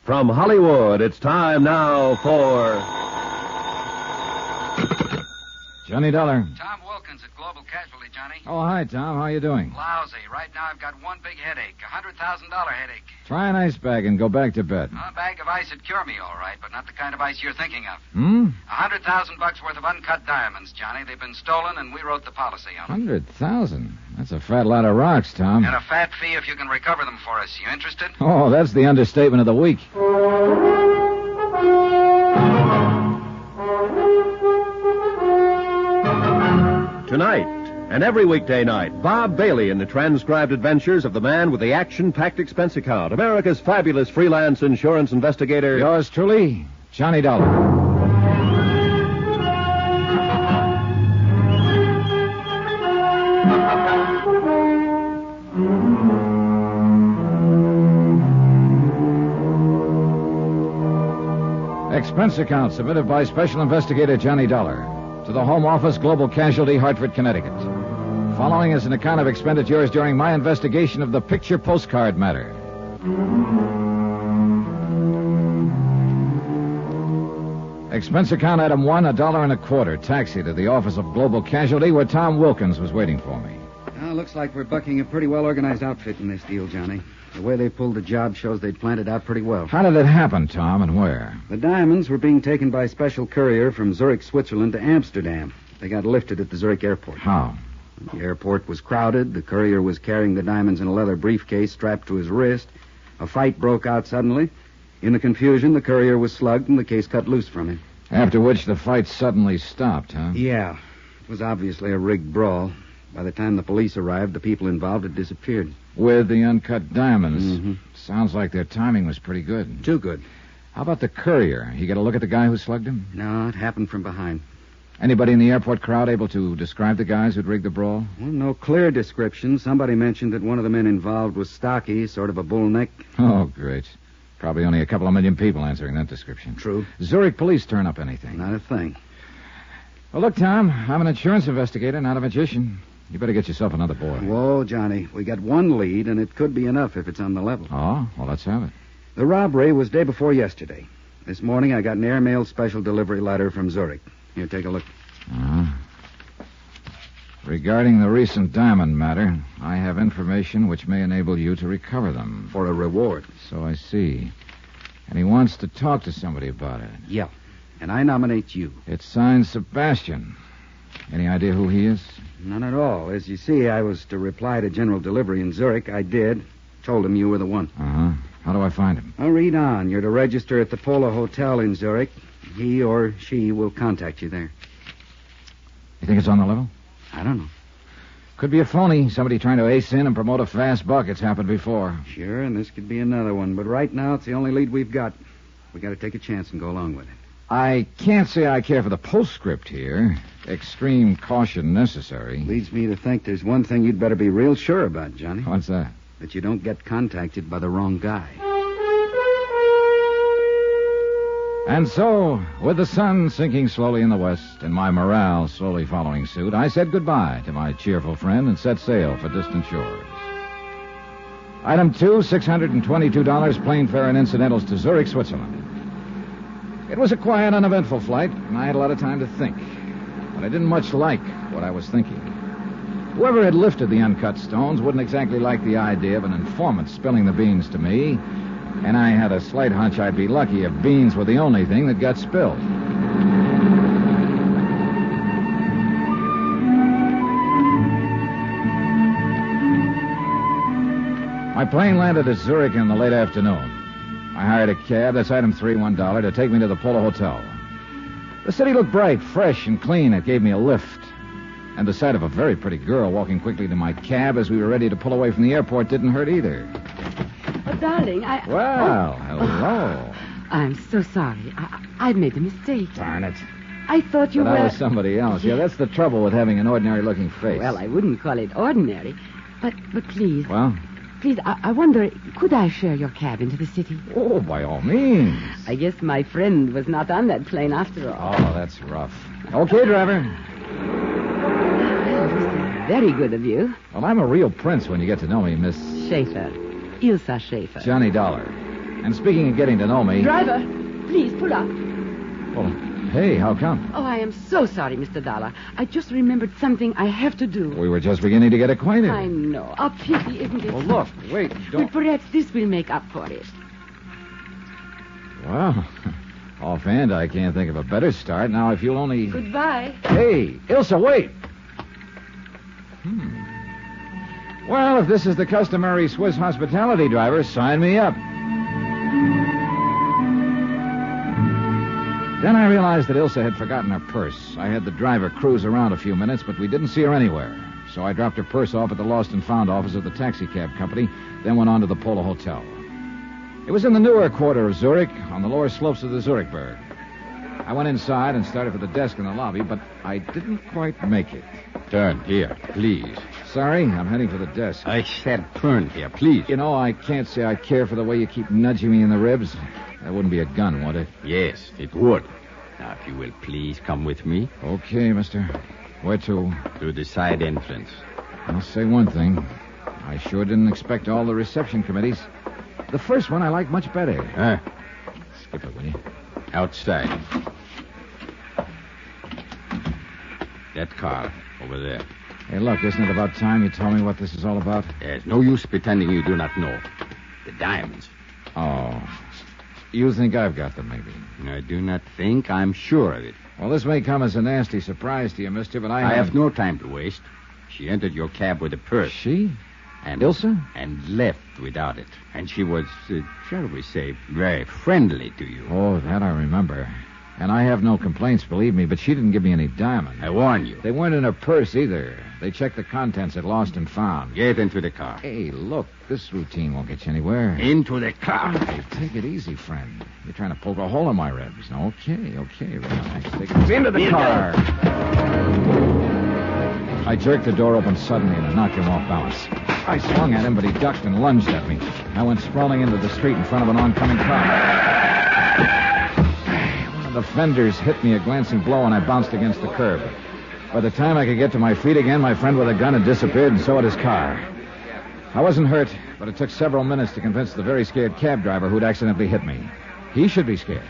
From Hollywood, it's time now for... Johnny Dollar. Tom Wilkins at Global Casualty, Johnny. Oh, hi, Tom. How you doing? Lousy. Right now I've got one big headache, $100,000 headache. Try an ice bag and go back to bed. A bag of ice would cure me, all right, but not the kind of ice you're thinking of. Hmm? $100,000 worth of uncut diamonds, Johnny. They've been stolen, and we wrote the policy on them. 100,000? That's a fat lot of rocks, Tom. And a fat fee if you can recover them for us. You interested? Oh, that's the understatement of the week. Tonight, and every weekday night, Bob Bailey in the transcribed adventures of the man with the action-packed expense account, America's fabulous freelance insurance investigator. Yours truly, Johnny Dollar. Expense account submitted by Special Investigator Johnny Dollar to the Home Office, Global Casualty, Hartford, Connecticut. Following is an account of expenditures during my investigation of the picture postcard matter. Expense account item 1, $1.25. Taxi to the office of Global Casualty, where Tom Wilkins was waiting for me. Well, looks like we're bucking a pretty well-organized outfit in this deal, Johnny. The way they pulled the job shows they'd planned it out pretty well. How did it happen, Tom, and where? The diamonds were being taken by special courier from Zurich, Switzerland to Amsterdam. They got lifted at the Zurich airport. How? The airport was crowded. The courier was carrying the diamonds in a leather briefcase strapped to his wrist. A fight broke out suddenly. In the confusion, the courier was slugged and the case cut loose from him. After which the fight suddenly stopped, huh? Yeah. It was obviously a rigged brawl. By the time the police arrived, the people involved had disappeared. With the uncut diamonds. Mm-hmm. Sounds like their timing was pretty good. Too good. How about the courier? You get a look at the guy who slugged him? No, it happened from behind. Anybody in the airport crowd able to describe the guys who'd rigged the brawl? Well, no clear description. Somebody mentioned that one of the men involved was stocky, sort of a bull neck. Oh, great. Probably only a couple of million people answering that description. True. Zurich police turn up anything? Not a thing. Well, look, Tom, I'm an insurance investigator, not a magician. You better get yourself another boy. Whoa, Johnny. We got one lead, and it could be enough if it's on the level. Oh, well, let's have it. The robbery was day before yesterday. This morning, I got an airmail special delivery letter from Zurich. Here, take a look. Regarding the recent diamond matter, I have information which may enable you to recover them. For a reward. So I see. And he wants to talk to somebody about it. Yeah. And I nominate you. It's signed Sebastian. Any idea who he is? None at all. As you see, I was to reply to General Delivery in Zurich. I did. Told him you were the one. Uh-huh. How do I find him? I'll read on. You're to register at the Polo Hotel in Zurich. He or she will contact you there. You think it's on the level? I don't know. Could be a phony. Somebody trying to ace in and promote a fast buck. It's happened before. Sure, and this could be another one. But right now, it's the only lead we've got. We got to take a chance and go along with it. I can't say I care for the postscript here. Extreme caution necessary. Leads me to think there's one thing you'd better be real sure about, Johnny. What's that? That you don't get contacted by the wrong guy. And so, with the sun sinking slowly in the west and my morale slowly following suit, I said goodbye to my cheerful friend and set sail for distant shores. Item 2, $622 plane fare and incidentals to Zurich, Switzerland. It was a quiet, uneventful flight, and I had a lot of time to think. But I didn't much like what I was thinking. Whoever had lifted the uncut stones wouldn't exactly like the idea of an informant spilling the beans to me, and I had a slight hunch I'd be lucky if beans were the only thing that got spilled. My plane landed at Zurich in the late afternoon. I hired a cab, that's item 3, $1, to take me to the Polo Hotel. The city looked bright, fresh, and clean. It gave me a lift. And the sight of a very pretty girl walking quickly to my cab as we were ready to pull away from the airport didn't hurt either. Oh, darling, Well, hello. I'm so sorry. I've made a mistake. Darn it. I thought you But were... I was somebody else. Yeah, that's the trouble with having an ordinary-looking face. Well, I wouldn't call it ordinary. But please... Well? Please, I wonder, could I share your cab into the city? Oh, by all means. I guess my friend was not on that plane after all. Oh, that's rough. Okay, driver. Well, this is very good of you. Well, I'm a real prince when you get to know me, Miss... Schaefer. Ilsa Schaefer. Johnny Dollar. And speaking of getting to know me... Driver, please pull up. Well, hey, how come? Oh, I am so sorry, Mr. Dollar. I just remembered something I have to do. We were just beginning to get acquainted. I know. A pity, isn't it? Well, look, wait, But don't... perhaps this will make up for it. Well, offhand, I can't think of a better start. Now, if you'll only... Goodbye. Hey, Ilsa, wait! Well, if this is the customary Swiss hospitality driver, sign me up. Then I realized that Ilsa had forgotten her purse. I had the driver cruise around a few minutes, but we didn't see her anywhere. So I dropped her purse off at the Lost and Found office of the taxi cab company, then went on to the Polo Hotel. It was in the newer quarter of Zurich, on the lower slopes of the Zurichberg. I went inside and started for the desk in the lobby, but I didn't quite make it. Turn here, please. Sorry, I'm heading for the desk. I said turn here, please. You know, I can't say I care for the way you keep nudging me in the ribs. That wouldn't be a gun, would it? Yes, it would. Now, if you will please come with me Okay, mister. Where to? to the side entrance. I'll say one thing. I sure didn't expect all the reception committees. The first one I liked much better. Skip it, will you? Outside. That car over there. Hey, look, isn't it about time you told me what this is all about? There's no use pretending you do not know. The diamonds. Oh. You think I've got them, maybe? I do not think. I'm sure of it. Well, this may come as a nasty surprise to you, mister, but I have no time to waste. She entered your cab with a purse. She? And Ilsa? And left without it. And she was, shall we say, very friendly to you. Oh, that I remember. And I have no complaints, believe me, but she didn't give me any diamonds. I warn you. They weren't in her purse, either. They checked the contents at Lost and Found. Get into the car. Hey, look, this routine won't get you anywhere. Into the car. Hey, take it easy, friend. You're trying to poke a hole in my ribs. Okay, relax. Take it into the car. I jerked the door open suddenly and knocked him off balance. I swung at him, but he ducked and lunged at me. I went sprawling into the street in front of an oncoming car. One of the fenders hit me a glancing blow, and I bounced against the curb. By the time I could get to my feet again, my friend with a gun had disappeared, and so had his car. I wasn't hurt, but it took several minutes to convince the very scared cab driver who'd accidentally hit me. He should be scared.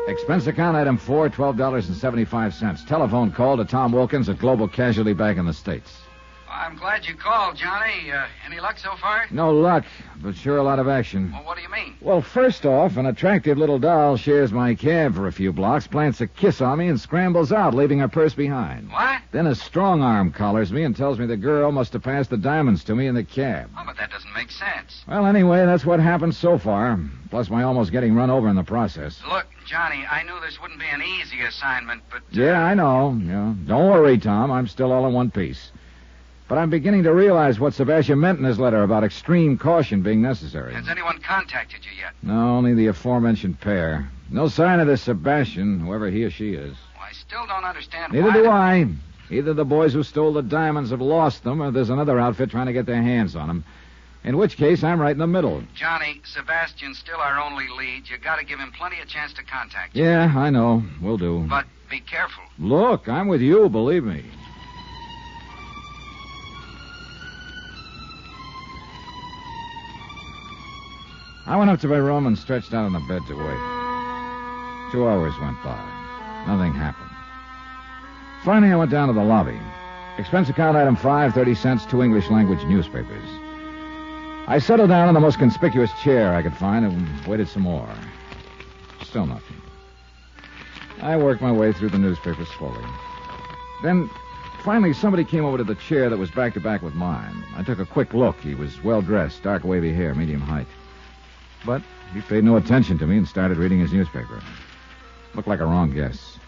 Expense account item 4, $12.75. Telephone call to Tom Wilkins at Global Casualty Bank in the States. Well, I'm glad you called, Johnny. Any luck so far? No luck, but sure a lot of action. Well, what do you mean? Well, first off, an attractive little doll shares my cab for a few blocks, plants a kiss on me, and scrambles out, leaving her purse behind. What? Then a strong arm collars me and tells me the girl must have passed the diamonds to me in the cab. Oh, but that doesn't make sense. Well, anyway, that's what happened so far, plus my almost getting run over in the process. Look, Johnny, I knew this wouldn't be an easy assignment, but... Yeah, I know. Yeah. Don't worry, Tom. I'm still all in one piece. But I'm beginning to realize what Sebastian meant in his letter about extreme caution being necessary. Has anyone contacted you yet? No, only the aforementioned pair. No sign of this Sebastian, whoever he or she is. Well, I still don't understand Neither why... do I. Either the boys who stole the diamonds have lost them, or there's another outfit trying to get their hands on them. In which case, I'm right in the middle. Johnny, Sebastian's still our only lead. You gotta give him plenty of chance to contact you. Yeah, I know. Will do. But be careful. Look, I'm with you, believe me. I went up to my room and stretched out on the bed to wait. 2 hours went by. Nothing happened. Finally, I went down to the lobby. Expense account item 5, 30 cents, 2 English language newspapers. I settled down in the most conspicuous chair I could find and waited some more. Still nothing. I worked my way through the newspapers slowly. Then, finally, somebody came over to the chair that was back to back with mine. I took a quick look. He was well-dressed, dark wavy hair, medium height. But he paid no attention to me and started reading his newspaper. Looked like a wrong guess.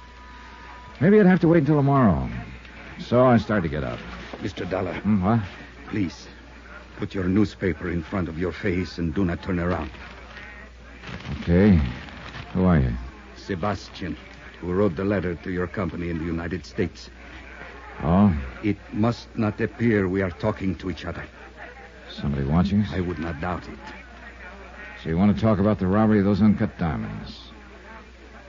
Maybe I'd have to wait until tomorrow. So I started to get up. Mr. Dollar. What? Please, put your newspaper in front of your face and do not turn around. Okay. Who are you? Sebastian, who wrote the letter to your company in the United States. Oh? It must not appear we are talking to each other. Somebody watching us? I would not doubt it. So you want to talk about the robbery of those uncut diamonds?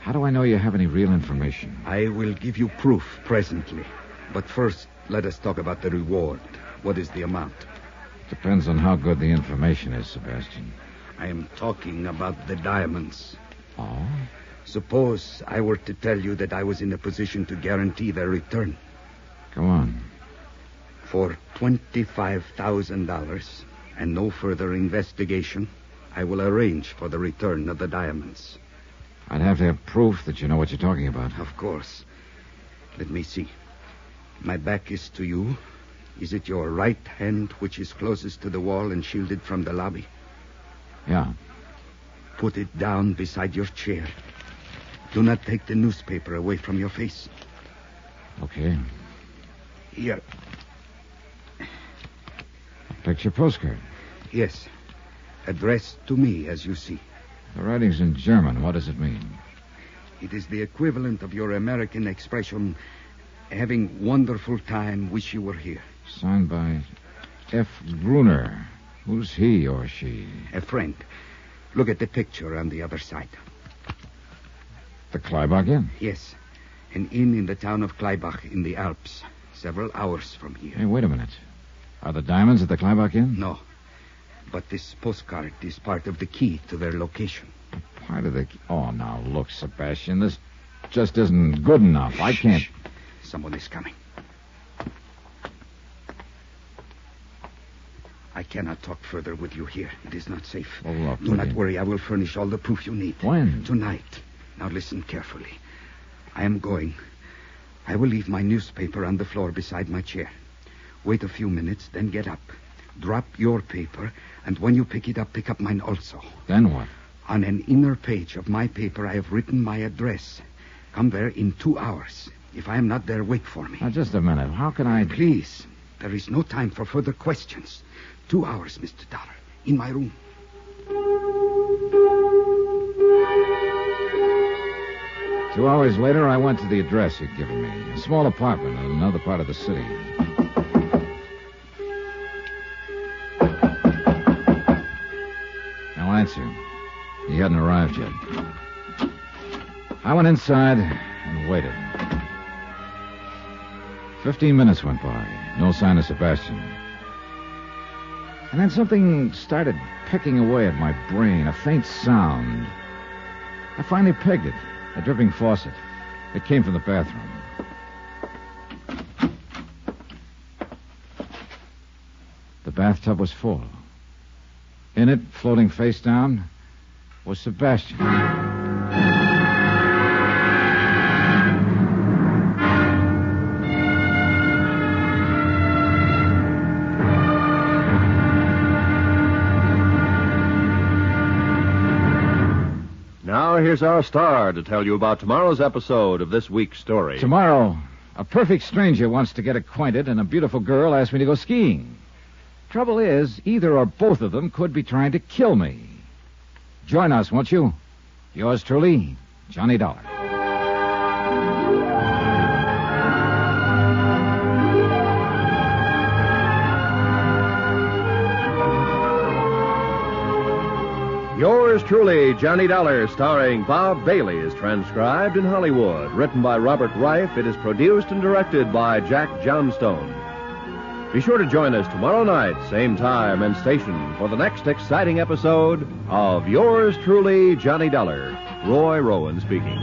How do I know you have any real information? I will give you proof presently. But first, let us talk about the reward. What is the amount? Depends on how good the information is, Sebastian. I am talking about the diamonds. Oh? Suppose I were to tell you that I was in a position to guarantee their return. Go on. For $25,000 and no further investigation, I will arrange for the return of the diamonds. I'd have to have proof that you know what you're talking about. Of course. Let me see. My back is to you. Is it your right hand which is closest to the wall and shielded from the lobby? Yeah. Put it down beside your chair. Do not take the newspaper away from your face. Okay. Here. Picture postcard. Yes. Addressed to me, as you see. The writing's in German. What does it mean? It is the equivalent of your American expression, having wonderful time, wish you were here. Signed by F. Gruner. Who's he or she? A friend. Look at the picture on the other side. The Kleibach Inn? Yes. An inn in the town of Kleibach in the Alps, several hours from here. Hey, wait a minute. Are the diamonds at the Kleibach Inn? No. But this postcard is part of the key to their location. Part of the... Oh, now, look, Sebastian, this just isn't good enough. I can't... Shh. Someone is coming. I cannot talk further with you here. It is not safe. Oh, look, Do not worry. I will furnish all the proof you need. When? Tonight. Now listen carefully. I am going. I will leave my newspaper on the floor beside my chair. Wait a few minutes, then get up. Drop your paper, and when you pick it up, pick up mine also. Then what? On an inner page of my paper, I have written my address. Come there in 2 hours. If I am not there, wait for me. Now, just a minute. How can I... Please. There is no time for further questions. 2 hours, Mr. Dollar. In my room. 2 hours later, I went to the address you'd given me. A small apartment in another part of the city. No answer. He hadn't arrived yet. I went inside and waited. 15 minutes went by. No sign of Sebastian. And then something started picking away at my brain, a faint sound. I finally pegged it. A dripping faucet. It came from the bathroom. The bathtub was full. In it, floating face down, was Sebastian. Now here's our star to tell you about tomorrow's episode of this week's story. Tomorrow, a perfect stranger wants to get acquainted, and a beautiful girl asked me to go skiing. Trouble is, either or both of them could be trying to kill me. Join us, won't you? Yours truly, Johnny Dollar. Yours truly, Johnny Dollar, starring Bob Bailey, is transcribed in Hollywood. Written by Robert Reif, it is produced and directed by Jack Johnstone. Be sure to join us tomorrow night, same time and station, for the next exciting episode of Yours truly, Johnny Dollar. Roy Rowan speaking.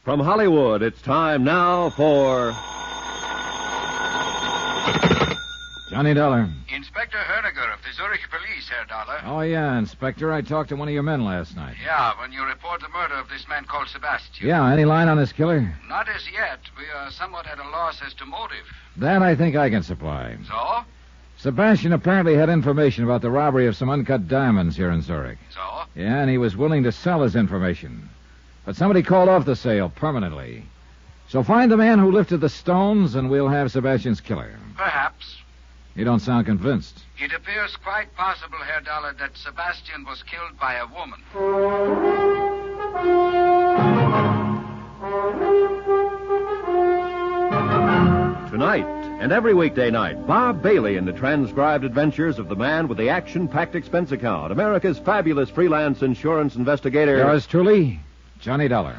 From Hollywood, it's time now for Johnny Dollar. Inspector Herniger of the Zurich Police, Herr Dollar. Oh, yeah, Inspector. I talked to one of your men last night. Yeah, when you report the murder of this man called Sebastian. Yeah, any line on this killer? Not as yet. We are somewhat at a loss as to motive. That I think I can supply. So? Sebastian apparently had information about the robbery of some uncut diamonds here in Zurich. So? Yeah, and he was willing to sell his information. But somebody called off the sale permanently. So find the man who lifted the stones, and we'll have Sebastian's killer. Perhaps. You don't sound convinced. It appears quite possible, Herr Dollar, that Sebastian was killed by a woman. Tonight and every weekday night, Bob Bailey in the transcribed adventures of the man with the action-packed expense account, America's fabulous freelance insurance investigator. Yours truly, Johnny Dollar.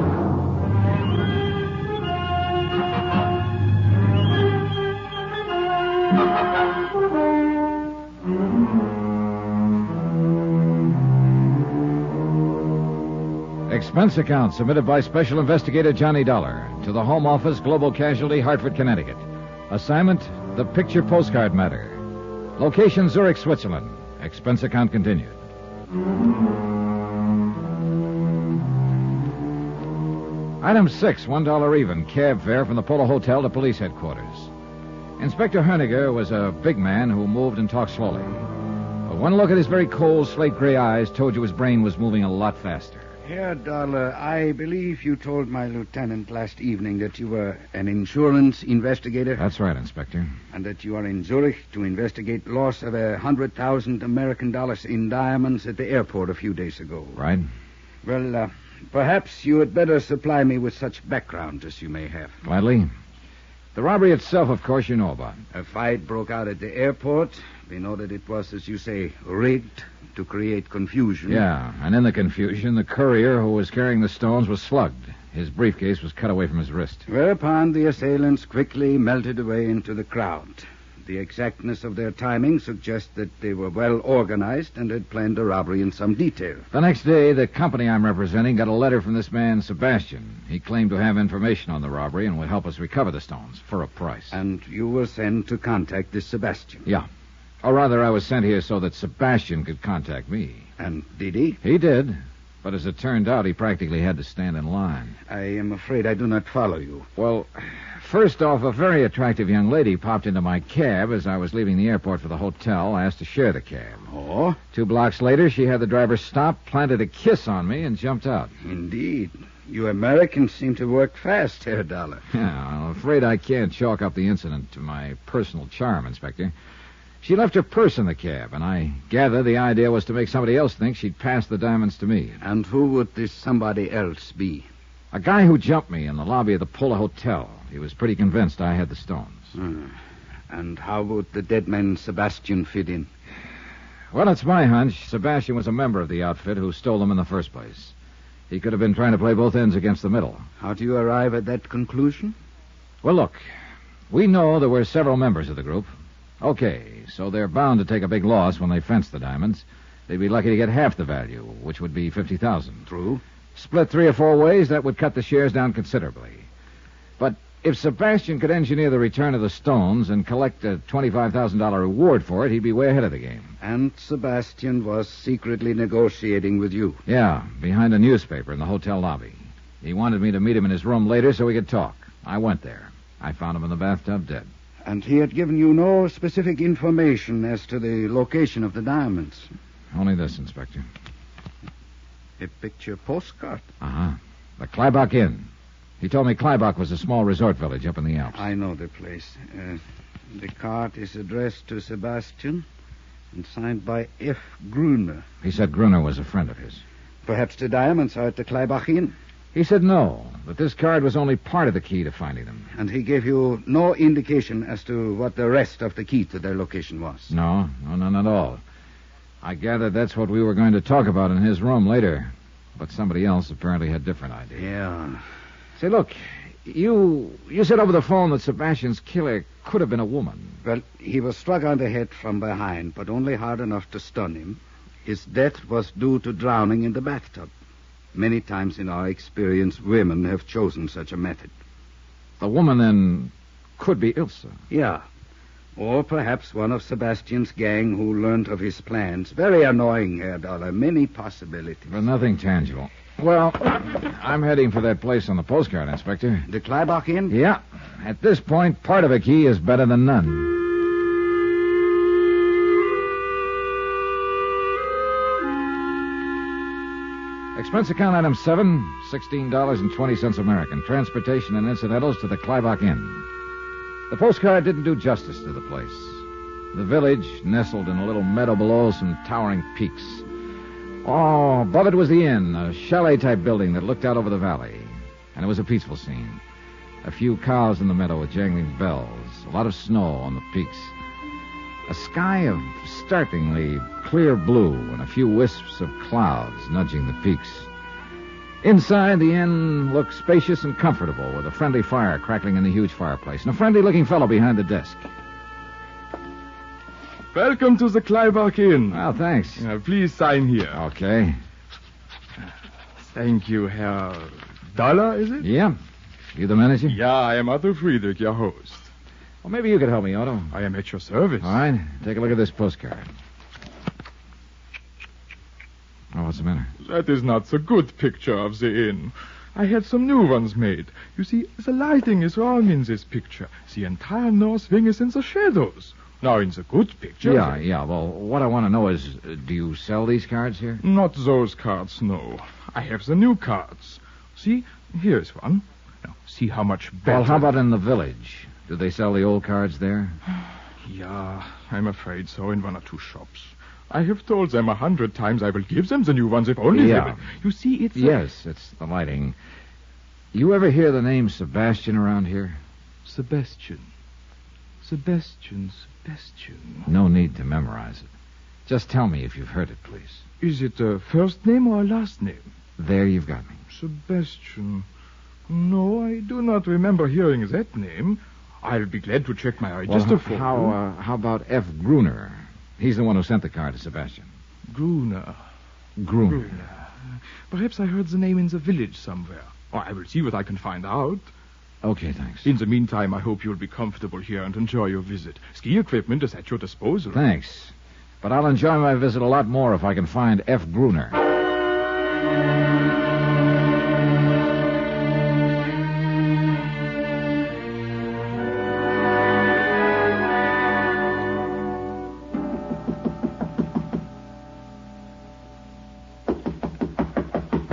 Expense account submitted by Special Investigator Johnny Dollar to the Home Office, Global Casualty, Hartford, Connecticut. Assignment, the picture postcard matter. Location, Zurich, Switzerland. Expense account continued. Item 6, $1 even, cab fare from the Polo Hotel to police headquarters. Inspector Herniger was a big man who moved and talked slowly. But one look at his very cold, slate-gray eyes told you his brain was moving a lot faster. Herr Dollar, I believe you told my lieutenant last evening that you were an insurance investigator. That's right, Inspector. And that you are in Zurich to investigate loss of 100,000 American dollars in diamonds at the airport a few days ago. Right. Well, perhaps you had better supply me with such background as you may have. Gladly. The robbery itself, of course, you know about. A fight broke out at the airport. We know that it was, as you say, rigged to create confusion. Yeah, and in the confusion, the courier who was carrying the stones was slugged. His briefcase was cut away from his wrist. Whereupon the assailants quickly melted away into the crowd. The exactness of their timing suggests that they were well organized and had planned the robbery in some detail. The next day, the company I'm representing got a letter from this man, Sebastian. He claimed to have information on the robbery and would help us recover the stones for a price. And you were sent to contact this Sebastian? Yeah. Or rather, I was sent here so that Sebastian could contact me. And did he? He did. But as it turned out, he practically had to stand in line. I am afraid I do not follow you. Well, first off, a very attractive young lady popped into my cab as I was leaving the airport for the hotel, asked to share the cab. Oh? 2 blocks later, she had the driver stop, planted a kiss on me, and jumped out. Indeed. You Americans seem to work fast, Herr Dollar. Yeah, I'm afraid I can't chalk up the incident to my personal charm, Inspector. She left her purse in the cab, and I gather the idea was to make somebody else think she'd passed the diamonds to me. And who would this somebody else be? A guy who jumped me in the lobby of the Polo Hotel. He was pretty convinced I had the stones. And how would the dead man Sebastian fit in? Well, it's my hunch Sebastian was a member of the outfit who stole them in the first place. He could have been trying to play both ends against the middle. How do you arrive at that conclusion? Well, look, we know there were several members of the group. Okay, so they're bound to take a big loss when they fence the diamonds. They'd be lucky to get half the value, which would be $50,000. True. Split 3 or 4 ways, that would cut the shares down considerably. But if Sebastian could engineer the return of the stones and collect a $25,000 reward for it, he'd be way ahead of the game. And Sebastian was secretly negotiating with you. Yeah, behind a newspaper in the hotel lobby. He wanted me to meet him in his room later so we could talk. I went there. I found him in the bathtub dead. And he had given you no specific information as to the location of the diamonds? Only this, Inspector. A picture postcard? Uh-huh. The Kleibach Inn. He told me Kleibach was a small resort village up in the Alps. I know the place. The card is addressed to Sebastian and signed by F. Gruner. He said Gruner was a friend of his. Perhaps the diamonds are at the Kleibach Inn? He said no, that this card was only part of the key to finding them. And he gave you no indication as to what the rest of the key to their location was? No, none at all. I gathered that's what we were going to talk about in his room later. But somebody else apparently had different ideas. Yeah. Say, look, you said over the phone that Sebastian's killer could have been a woman. Well, he was struck on the head from behind, but only hard enough to stun him. His death was due to drowning in the bathtub. Many times in our experience, women have chosen such a method. The woman, then, could be Ilse. Yeah. Or perhaps one of Sebastian's gang who learned of his plans. Very annoying, Herr Dollar. Many possibilities. But nothing tangible. Well, I'm heading for that place on the postcard, Inspector. The Kleibach Inn? Yeah. At this point, part of a key is better than none. Expense account item 7, $16.20 American. Transportation and incidentals to the Kleibach Inn. The postcard didn't do justice to the place. The village nestled in a little meadow below some towering peaks. Oh, above it was the inn, a chalet-type building that looked out over the valley. And it was a peaceful scene. A few cows in the meadow with jangling bells. A lot of snow on the peaks. A sky of startlingly clear blue and a few wisps of clouds nudging the peaks. Inside, the inn looked spacious and comfortable, with a friendly fire crackling in the huge fireplace, and a friendly-looking fellow behind the desk. Welcome to the Kleibach Inn. Well, thanks. Please sign here. Okay. Thank you, Herr Dollar, is it? Yeah. You the manager? Yeah, I am Otto Friedrich, your host. Well, maybe you could help me, Otto. I am at your service. All right. Take a look at this postcard. Oh, what's the matter? That is not the good picture of the inn. I had some new ones made. You see, the lighting is wrong in this picture. The entire north wing is in the shadows. Now, in the good picture... Yeah. Well, what I want to know is, do you sell these cards here? Not those cards, no. I have the new cards. See, here's one. Now, see how much better... Well, how about in the village? Do they sell the old cards there? Yeah, I'm afraid so, in one or two shops. I have told them 100 times I will give them the new ones if only they will. You see, it's... Yes, it's the lighting. You ever hear the name Sebastian around here? Sebastian. No need to memorize it. Just tell me if you've heard it, please. Is it a first name or a last name? There you've got me. Sebastian. No, I do not remember hearing that name. I'll be glad to check my register for you. How about F. Gruner? He's the one who sent the card to Sebastian. Gruner. Perhaps I heard the name in the village somewhere. Oh, I will see what I can find out. Okay, thanks. In the meantime, I hope you'll be comfortable here and enjoy your visit. Ski equipment is at your disposal. Thanks. But I'll enjoy my visit a lot more if I can find F. Gruner.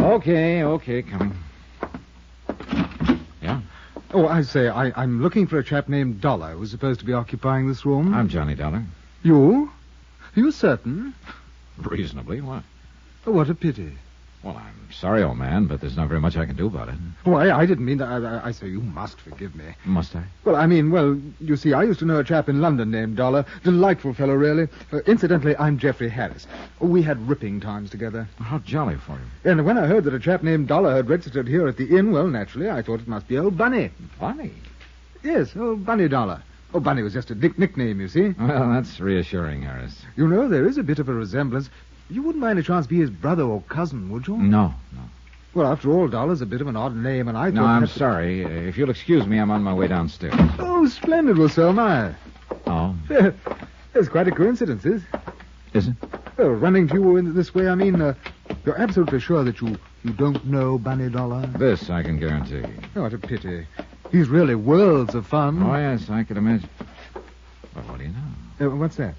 Okay, coming. Yeah? Oh, I say, I'm looking for a chap named Dollar who's supposed to be occupying this room. I'm Johnny Dollar. You? Are you certain? Reasonably, what? Oh, what a pity. Well, I'm sorry, old man, but there's not very much I can do about it. Oh, I didn't mean that. I say, you must forgive me. Must I? Well, you see, I used to know a chap in London named Dollar. Delightful fellow, really. Incidentally, I'm Geoffrey Harris. We had ripping times together. How jolly for you. And when I heard that a chap named Dollar had registered here at the inn, well, naturally, I thought it must be old Bunny. Bunny? Yes, old Bunny Dollar. Oh, Bunny was just a nickname, you see. Well, that's reassuring, Harris. You know, there is a bit of a resemblance. You wouldn't by any chance be his brother or cousin, would you? No. Well, after all, Dollar's a bit of an odd name, and I thought... No, I'm sorry. If you'll excuse me, I'm on my way downstairs. Oh, splendid. Well, so am I. Oh? There's quite a coincidence, Is it? Well, running to you in this way, I mean, you're absolutely sure that you don't know Bunny Dollar? This I can guarantee. Oh, what a pity. He's really worlds of fun. Oh, yes, I could imagine. Well, what do you know? What's that?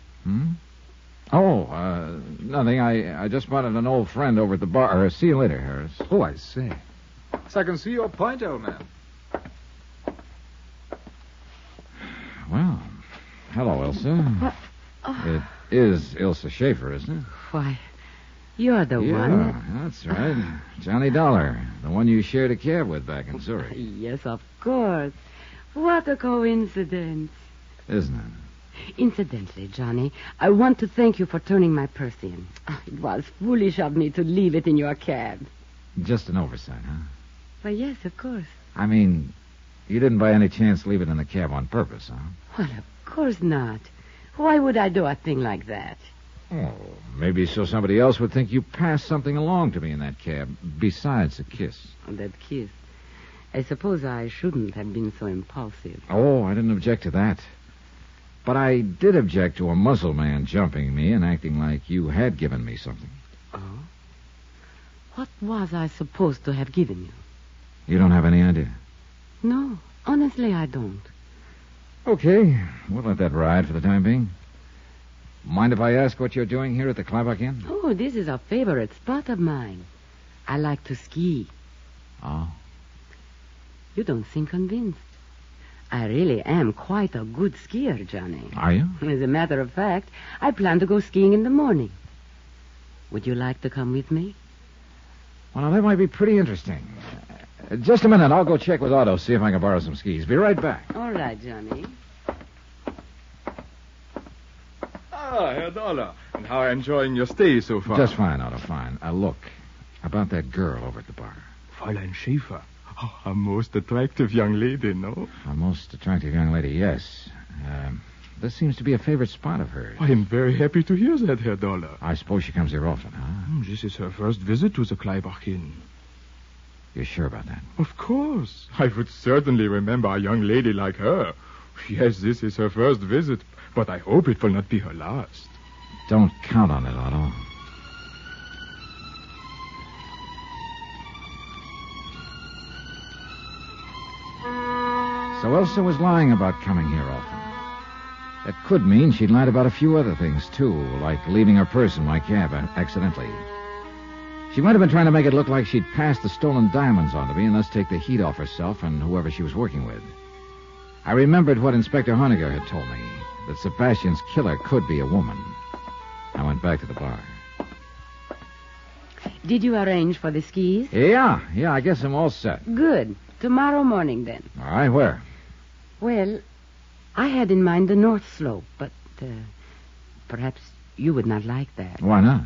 Oh, nothing. I just spotted an old friend over at the bar. See you later, Harris. Oh, I see. So I can see your point, old man. Well, hello, Ilsa. It is Ilsa Schaefer, isn't it? Why, you're the one. Yeah, that's right. Johnny Dollar, the one you shared a cab with back in Zurich. Yes, of course. What a coincidence. Isn't it? Incidentally, Johnny, I want to thank you for turning my purse in. It was foolish of me to leave it in your cab. Just an oversight, huh? Why, yes, of course. I mean, you didn't by any chance leave it in the cab on purpose, huh? Well, of course not. Why would I do a thing like that? Oh, maybe so somebody else would think you passed something along to me in that cab, besides a kiss. That kiss. I suppose I shouldn't have been so impulsive. Oh, I didn't object to that. But I did object to a muscle man jumping me and acting like you had given me something. Oh? What was I supposed to have given you? You don't have any idea? No, honestly, I don't. Okay, we'll let that ride for the time being. Mind if I ask what you're doing here at the Kleinbach Inn? Oh, this is a favorite spot of mine. I like to ski. Oh. You don't seem convinced. I really am quite a good skier, Johnny. Are you? As a matter of fact, I plan to go skiing in the morning. Would you like to come with me? Well, that might be pretty interesting. Just a minute. I'll go check with Otto, see if I can borrow some skis. Be right back. All right, Johnny. Ah, Herr Dollar. And how are you enjoying your stay so far? Just fine, Otto, fine. Look, about that girl over at the bar. Fräulein Schäfer. Oh, a most attractive young lady, no? A most attractive young lady, yes. This seems to be a favorite spot of hers. I am very happy to hear that, Herr Dollar. I suppose she comes here often, huh? This is her first visit to the Kleinbach Inn. You're sure about that? Of course. I would certainly remember a young lady like her. Yes, this is her first visit, but I hope it will not be her last. Don't count on it, Otto. So Elsa was lying about coming here often. That could mean she'd lied about a few other things, too, like leaving her purse in my cab accidentally. She might have been trying to make it look like she'd passed the stolen diamonds on to me and thus take the heat off herself and whoever she was working with. I remembered what Inspector Honegger had told me, that Sebastian's killer could be a woman. I went back to the bar. Did you arrange for the skis? Yeah, I guess I'm all set. Good. Tomorrow morning, then. All right, where? Well, I had in mind the North Slope, but perhaps you would not like that. Why not?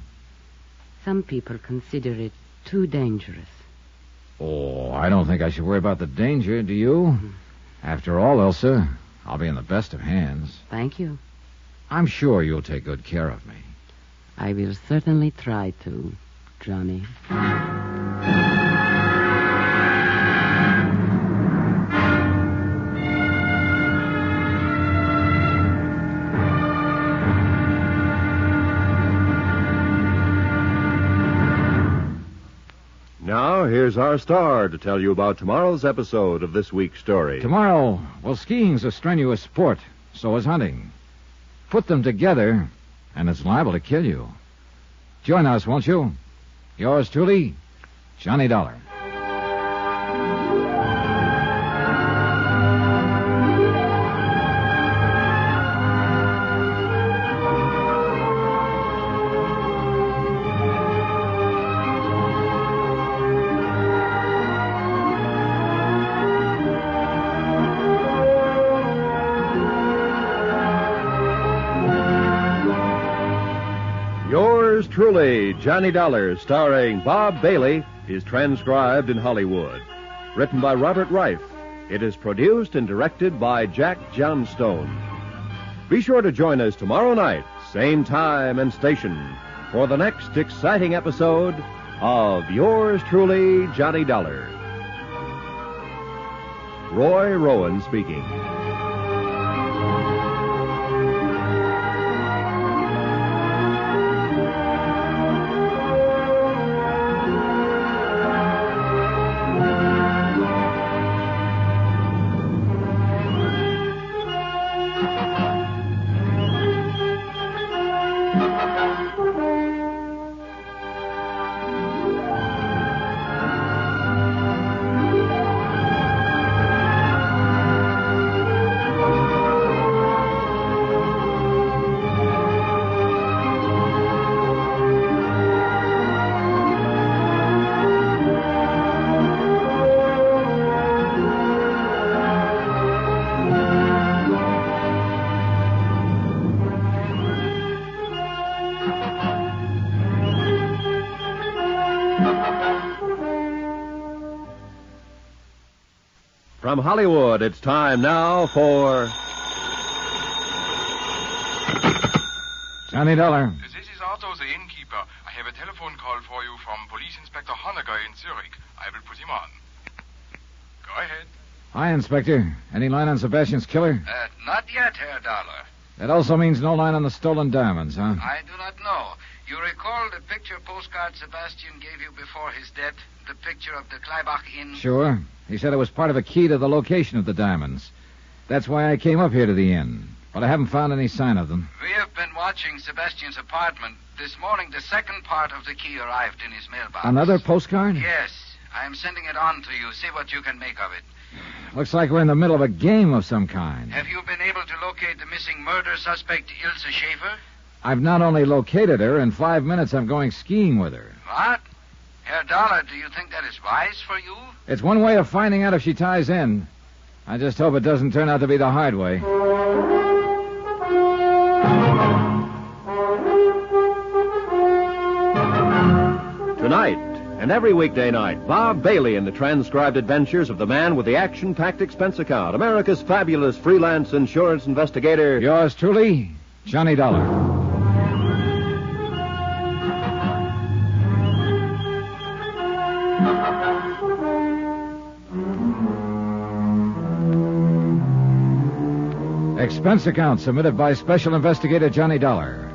Some people consider it too dangerous. Oh, I don't think I should worry about the danger, do you? Mm-hmm. After all, Elsa, I'll be in the best of hands. Thank you. I'm sure you'll take good care of me. I will certainly try to, Johnny. Now, here's our star to tell you about tomorrow's episode of this week's story. Tomorrow, well, skiing's a strenuous sport. So is hunting. Put them together, and it's liable to kill you. Join us, won't you? Yours truly, Johnny Dollar. Yours truly, Johnny Dollar, starring Bob Bailey, is transcribed in Hollywood. Written by Robert Reif. It is produced and directed by Jack Johnstone. Be sure to join us tomorrow night, same time and station, for the next exciting episode of Yours truly, Johnny Dollar. Roy Rowan speaking. From Hollywood, it's time now for Johnny Dollar. This is Otto, the innkeeper. I have a telephone call for you from Police Inspector Honegger in Zurich. I will put him on. Go ahead. Hi, Inspector. Any line on Sebastian's killer? Not yet, Herr Dollar. That also means no line on the stolen diamonds, huh? I do not know. You recall the picture postcard Sebastian gave you before his death? The picture of the Kleibach Inn? Sure. He said it was part of a key to the location of the diamonds. That's why I came up here to the inn. But I haven't found any sign of them. We have been watching Sebastian's apartment. This morning, the second part of the key arrived in his mailbox. Another postcard? Yes. I am sending it on to you. See what you can make of it. Looks like we're in the middle of a game of some kind. Have you been able to locate the missing murder suspect, Ilse Schaefer? I've not only located her, in 5 minutes I'm going skiing with her. What? Herr Dollar, do you think that is wise for you? It's one way of finding out if she ties in. I just hope it doesn't turn out to be the hard way. Tonight, and every weekday night, Bob Bailey in the transcribed adventures of the man with the action-packed expense account, America's fabulous freelance insurance investigator. Yours truly, Johnny Dollar. Expense account submitted by Special Investigator Johnny Dollar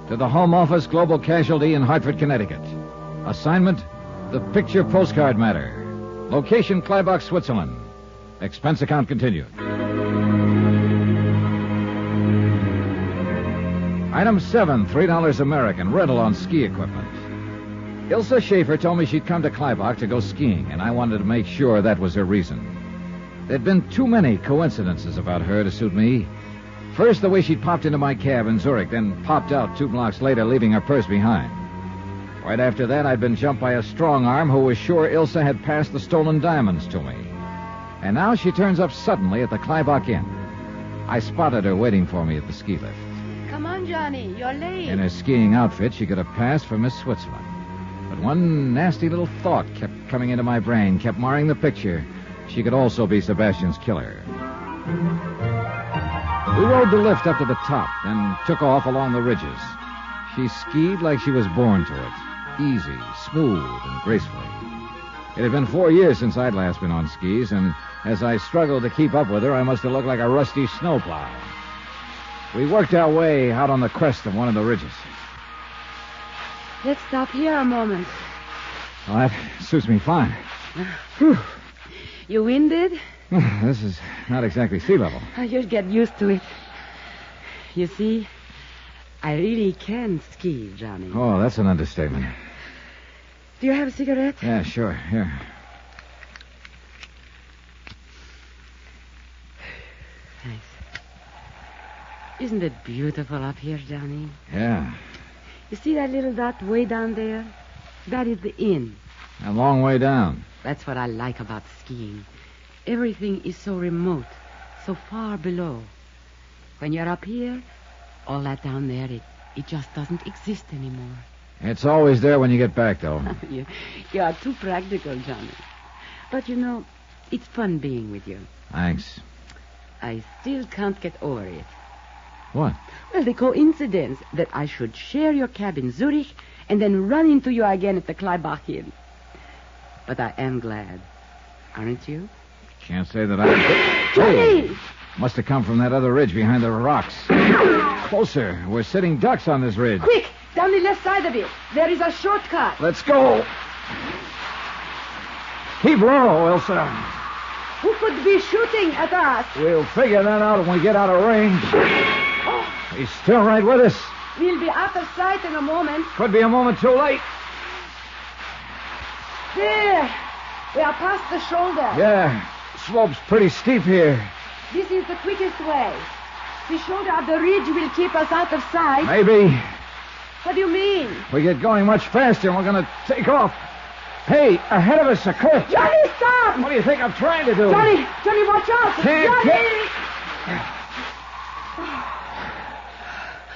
to the Home Office Global Casualty in Hartford, Connecticut. Assignment, the picture postcard matter. Location, Kleibach, Switzerland. Expense account continued. Item 7, $3 American, rental on ski equipment. Ilse Schaefer told me she'd come to Kleibach to go skiing, and I wanted to make sure that was her reason. There'd been too many coincidences about her to suit me. First, the way she'd popped into my cab in Zurich, then popped out 2 blocks later, leaving her purse behind. Right after that, I'd been jumped by a strong arm who was sure Ilse had passed the stolen diamonds to me. And now she turns up suddenly at the Kleibach Inn. I spotted her waiting for me at the ski lift. Come on, Johnny. You're late. In her skiing outfit, she could have passed for Miss Switzerland. But one nasty little thought kept coming into my brain, kept marring the picture. She could also be Sebastian's killer. We rode the lift up to the top, then took off along the ridges. She skied like she was born to it, easy, smooth, and gracefully. It had been 4 years since I'd last been on skis, and as I struggled to keep up with her, I must have looked like a rusty snowplow. We worked our way out on the crest of one of the ridges. Let's stop here a moment. Well, that suits me fine. Whew. You winded? This is not exactly sea level. You'll get used to it. You see, I really can ski, Johnny. Oh, that's an understatement. Do you have a cigarette? Yeah, sure. Here. Thanks. Isn't it beautiful up here, Johnny? Yeah. You see that little dot way down there? That is the inn. A long way down. That's what I like about skiing. Everything is so remote, so far below. When you're up here, all that down there, it just doesn't exist anymore. It's always there when you get back, though. You are too practical, Johnny. But, you know, it's fun being with you. Thanks. I still can't get over it. What? Well, the coincidence that I should share your cab in Zurich and then run into you again at the Kleibach Inn. But I am glad. Aren't you? Can't say that I... Johnny! Oh, must have come from that other ridge behind the rocks. Closer. We're sitting ducks on this ridge. Quick! Down the left side of it. There is a shortcut. Let's go. Keep low, Elsa. Who could be shooting at us? We'll figure that out when we get out of range. Oh, He's still right with us. we'll be out of sight in a moment. Could be a moment too late. There. We are past the shoulder. Yeah, slope's pretty steep here. This is the quickest way. The shoulder of the ridge will keep us out of sight. Maybe. What do you mean? If we get going much faster, we're going to take off. Hey, ahead of us, a cliff. Johnny, stop! What do you think I'm trying to do? Johnny, watch out! Can't Johnny!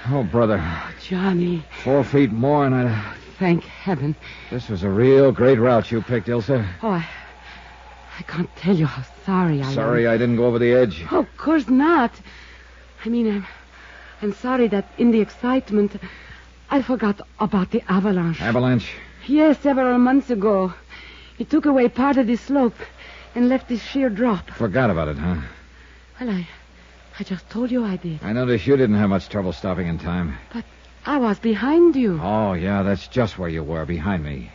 Oh, brother. Johnny, 4 feet more and I'd... thank heaven. This was a real great route you picked, Ilsa. Oh, I can't tell you how sorry I am. Sorry I didn't go over the edge. Oh, of course not. I mean, I'm sorry that in the excitement, I forgot about the avalanche. Avalanche? Yes, several months ago. It took away part of the slope and left this sheer drop. Forgot about it, huh? Well, I just told you I did. I noticed you didn't have much trouble stopping in time. But I was behind you. Oh, yeah, that's just where you were, behind me.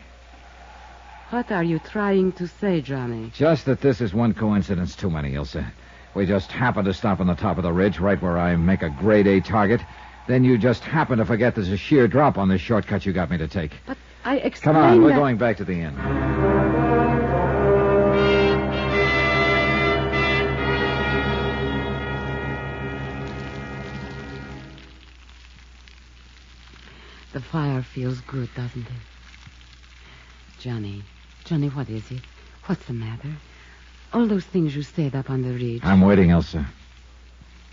What are you trying to say, Johnny? Just that this is one coincidence too many, Ilse. We just happened to stop on the top of the ridge, right where I make a grade A target. Then you just happen to forget there's a sheer drop on this shortcut you got me to take. But I explained Come on, we're that... going back to the inn. The fire feels good, doesn't it? Johnny, what is it? What's the matter? All those things you said up on the ridge. I'm waiting, Elsa.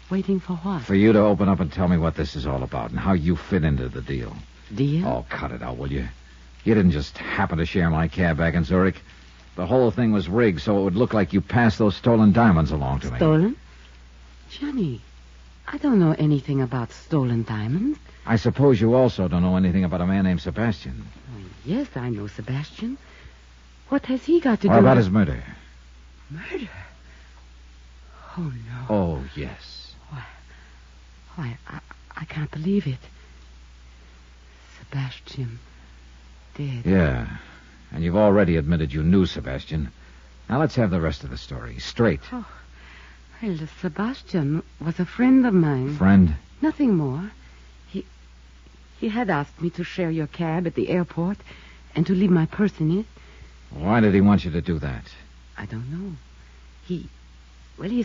Waiting for what? For you to open up and tell me what this is all about and how you fit into the deal. Deal? Oh, cut it out, will you? You didn't just happen to share my cab back in Zurich. The whole thing was rigged so it would look like you passed those stolen diamonds along to me. Stolen? Johnny, I don't know anything about stolen diamonds. I suppose you also don't know anything about a man named Sebastian. Oh, yes, I know Sebastian. What has he got to do What about with... his murder? Murder? Oh, no. Oh, yes. Why, I can't believe it. Sebastian dead. Yeah, and you've already admitted you knew Sebastian. Now let's have the rest of the story. Straight. Oh, well, Sebastian was a friend of mine. Friend? Nothing more. He had asked me to share your cab at the airport and to leave my purse in it. Why did he want you to do that? I don't know. He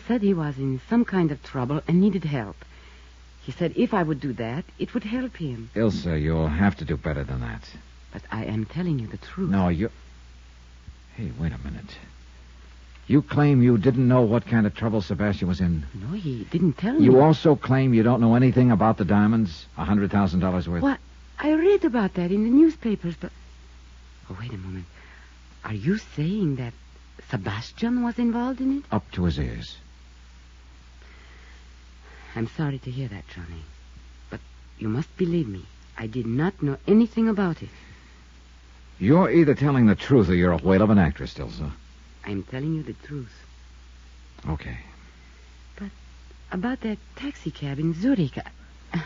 said he was in some kind of trouble and needed help. He said if I would do that, it would help him. Ilse, you'll have to do better than that. But I am telling you the truth. No, you... Hey, wait a minute. You claim you didn't know what kind of trouble Sebastian was in. No, he didn't tell me. You also claim you don't know anything about the diamonds? $100,000 worth? What? I read about that in the newspapers, but... Oh, wait a moment. Are you saying that Sebastian was involved in it? Up to his ears. I'm sorry to hear that, Johnny. But you must believe me. I did not know anything about it. You're either telling the truth or you're a whale of an actress, Ilse. I'm telling you the truth. Okay. But about that taxi cab in Zurich,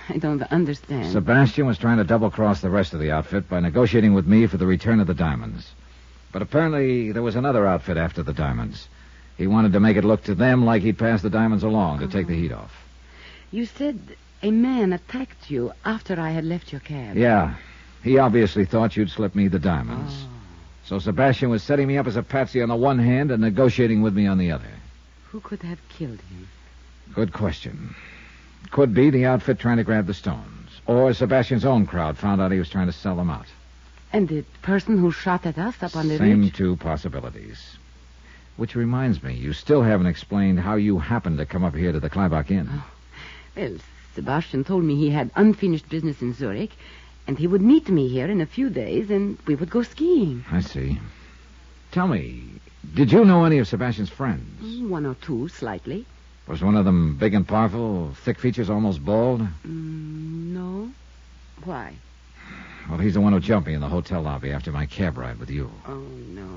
I don't understand. Sebastian was trying to double-cross the rest of the outfit by negotiating with me for the return of the diamonds. But apparently there was another outfit after the diamonds. He wanted to make it look to them like he'd passed the diamonds along to take the heat off. You said a man attacked you after I had left your cab. Yeah. He obviously thought you'd slip me the diamonds. Oh. So Sebastian was setting me up as a patsy on the one hand and negotiating with me on the other. Who could have killed him? Good question. Could be the outfit trying to grab the stones. Or Sebastian's own crowd found out he was trying to sell them out. And the person who shot at us up on the Same ridge? two possibilities. Which reminds me, you still haven't explained how you happened to come up here to the Kleibach Inn. Oh. Well, Sebastian told me he had unfinished business in Zurich, and he would meet me here in a few days, and we would go skiing. I see. Tell me, did you know any of Sebastian's friends? One or two, slightly. Was one of them big and powerful, thick features, almost bald? No. Why? Well, he's the one who jumped me in the hotel lobby after my cab ride with you. Oh, no.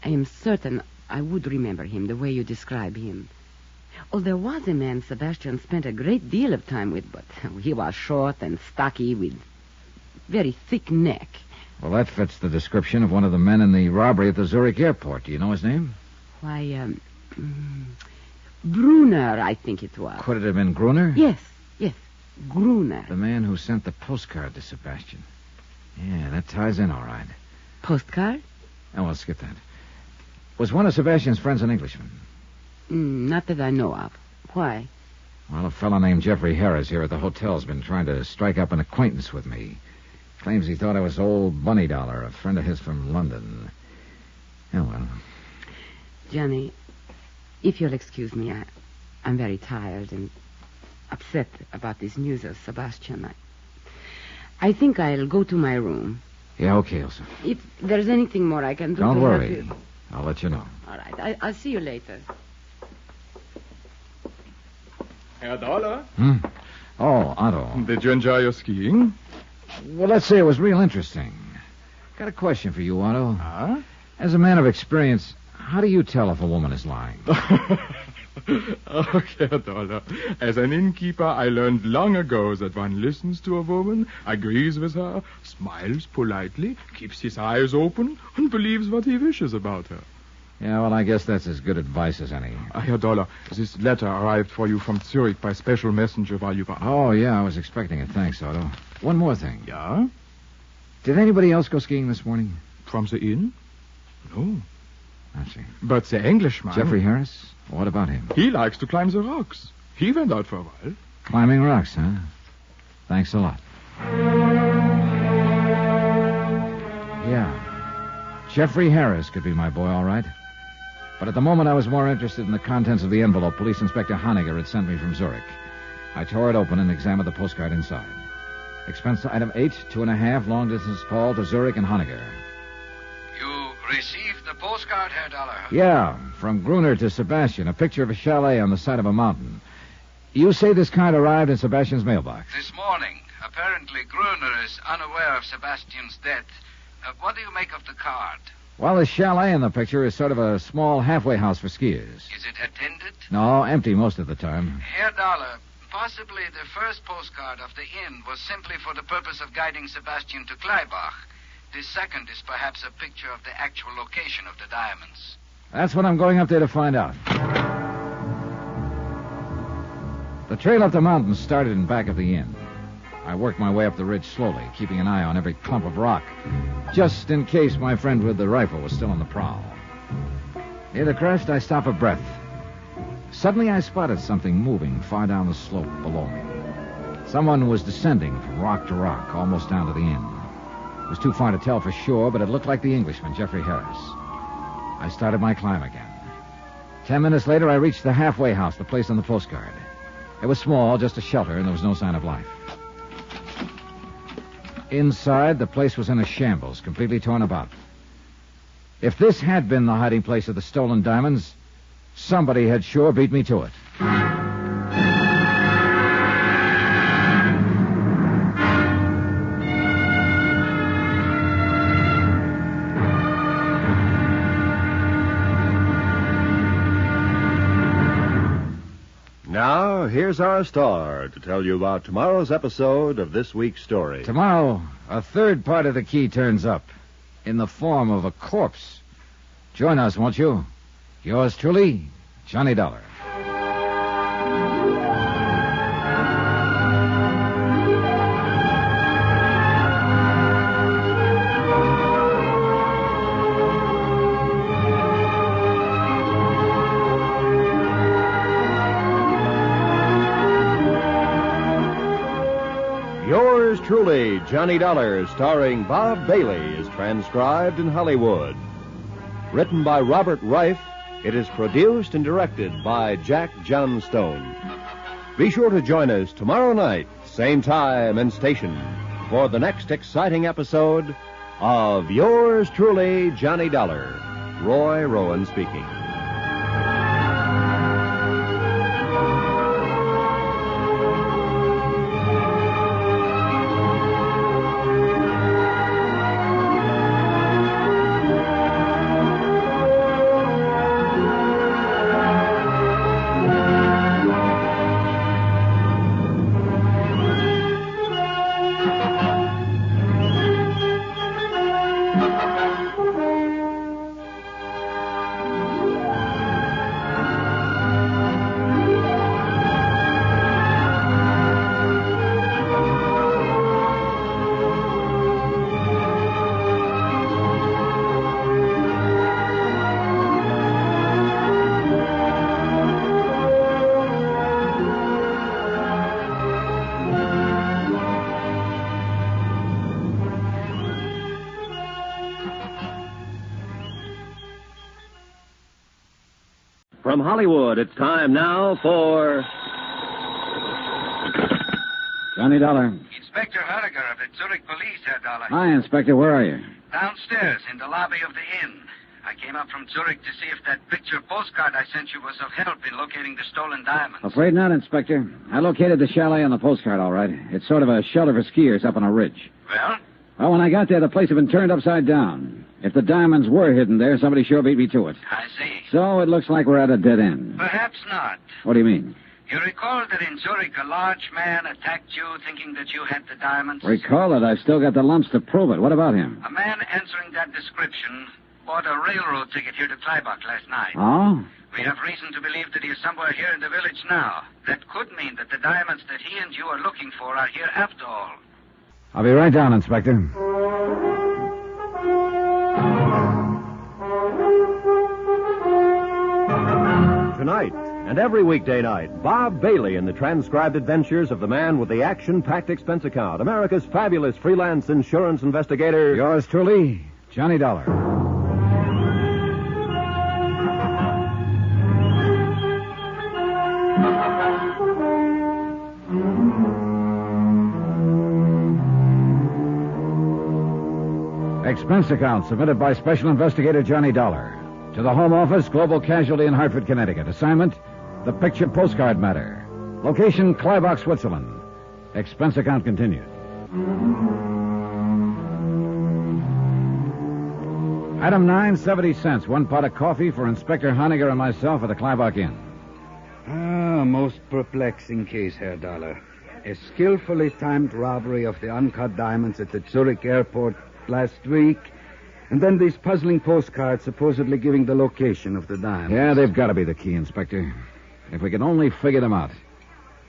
I am certain I would remember him the way you describe him. Oh, there was a man Sebastian spent a great deal of time with, but he was short and stocky with very thick neck. Well, that fits the description of one of the men in the robbery at the Zurich airport. Do you know his name? Why, Brunner, I think it was. Could it have been Gruner? Yes, Gruner. The man who sent the postcard to Sebastian. Yeah, that ties in all right. Postcard? Oh, well, skip that. Was one of Sebastian's friends an Englishman? Not that I know of. Why? Well, a fellow named Jeffrey Harris here at the hotel's been trying to strike up an acquaintance with me. Claims he thought I was old Bunny Dollar, a friend of his from London. Oh, well. Johnny, if you'll excuse me, I'm very tired and upset about this news of Sebastian. I think I'll go to my room. Yeah, okay, Elsa. If there's anything more I can do Don't to worry. help you. I'll let you know. All right. I'll see you later. Herr Dollar, Oh, Otto. did you enjoy your skiing? Well, let's say it was real interesting. Got a question for you, Otto. Huh? As a man of experience, how do you tell if a woman is lying? Oh, Herr Dollar, as an innkeeper, I learned long ago that one listens to a woman, agrees with her, smiles politely, keeps his eyes open, and believes what he wishes about her. Yeah, well, I guess that's as good advice as any. Herr Dollar, this letter arrived for you from Zurich by special messenger while you were out. Oh, yeah, I was expecting it. Thanks, Otto. One more thing. Yeah? Did anybody else go skiing this morning? From the inn? No. I see. But the Englishman... Jeffrey Harris? What about him? He likes to climb the rocks. He went out for a while. Climbing rocks, huh? Thanks a lot. Yeah. Jeffrey Harris could be my boy, all right. But at the moment, I was more interested in the contents of the envelope Police Inspector Honegger had sent me from Zurich. I tore it open and examined the postcard inside. Expense item 8, 2.5, long-distance call to Zurich and Honegger. You received the postcard, Herr Dollar? Yeah, from Gruner to Sebastian, a picture of a chalet on the side of a mountain. You say this card arrived in Sebastian's mailbox? This morning. Apparently, Gruner is unaware of Sebastian's death. What do you make of the card? Well, the chalet in the picture is sort of a small halfway house for skiers. Is it attended? No, empty most of the time. Herr Dollar, possibly the first postcard of the inn was simply for the purpose of guiding Sebastian to Kleibach. This second is perhaps a picture of the actual location of the diamonds. That's what I'm going up there to find out. The trail up the mountain started in back of the inn. I worked my way up the ridge slowly, keeping an eye on every clump of rock, just in case my friend with the rifle was still on the prowl. Near the crest, I stopped for breath. Suddenly, I spotted something moving far down the slope below me. Someone was descending from rock to rock, almost down to the inn. It was too far to tell for sure, but it looked like the Englishman, Jeffrey Harris. I started my climb again. 10 minutes later, I reached the halfway house, the place on the postcard. It was small, just a shelter, and there was no sign of life. Inside, the place was in a shambles, completely torn about. If this had been the hiding place of the stolen diamonds, somebody had sure beat me to it. Now, here's our star to tell you about tomorrow's episode of this week's story. Tomorrow, a third part of the key turns up in the form of a corpse. Join us, won't you? Yours truly, Johnny Dollar. Yours truly, Johnny Dollar, starring Bob Bailey, is transcribed in Hollywood. Written by Robert Reif, it is produced and directed by Jack Johnstone. Be sure to join us tomorrow night, same time and station, for the next exciting episode of Yours truly, Johnny Dollar. Roy Rowan speaking. From Hollywood, it's time now for Johnny Dollar. Inspector Honegger of the Zurich Police, Herr Dollar. Hi, Inspector. Where are you? Downstairs in the lobby of the inn. I came up from Zurich to see if that picture postcard I sent you was of help in locating the stolen diamonds. Afraid not, Inspector. I located the chalet on the postcard, all right. It's sort of a shelter for skiers up on a ridge. Well? Well, when I got there, the place had been turned upside down. If the diamonds were hidden there, somebody sure beat me to it. I see. So it looks like we're at a dead end. Perhaps not. What do you mean? You recall that in Zurich a large man attacked you thinking that you had the diamonds? Recall it. I've still got the lumps to prove it. What about him? A man answering that description bought a railroad ticket here to Kleibach last night. Oh? We have reason to believe that he is somewhere here in the village now. That could mean that the diamonds that he and you are looking for are here after all. I'll be right down, Inspector. Tonight and every weekday night, Bob Bailey in the transcribed adventures of the man with the action-packed expense account, America's fabulous freelance insurance investigator. Yours truly, Johnny Dollar. Expense account submitted by Special Investigator Johnny Dollar. To the Home Office, Global Casualty in Hartford, Connecticut. Assignment, the picture postcard matter. Location, Kleibach, Switzerland. Expense account continued. Item 9, 70 cents. 1 pot of coffee for Inspector Honegger and myself at the Kleibach Inn. Most perplexing case, Herr Dollar. A skillfully timed robbery of the uncut diamonds at the Zurich airport last week, and then these puzzling postcards supposedly giving the location of the diamonds. Yeah, they've got to be the key, Inspector. If we can only figure them out.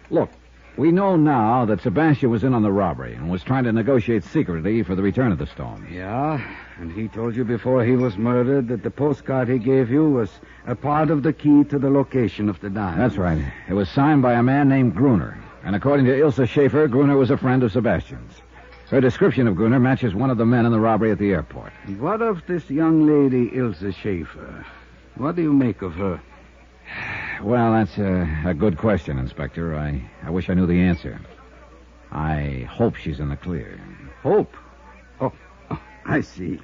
Look, we know now that Sebastian was in on the robbery and was trying to negotiate secretly for the return of the stones. Yeah, and he told you before he was murdered that the postcard he gave you was a part of the key to the location of the diamonds. That's right. It was signed by a man named Gruner. And according to Ilse Schaefer, Gruner was a friend of Sebastian's. Her description of Gruner matches one of the men in the robbery at the airport. What of this young lady, Ilse Schaefer? What do you make of her? Well, that's a good question, Inspector. I wish I knew the answer. I hope she's in the clear. Hope? Oh, I see.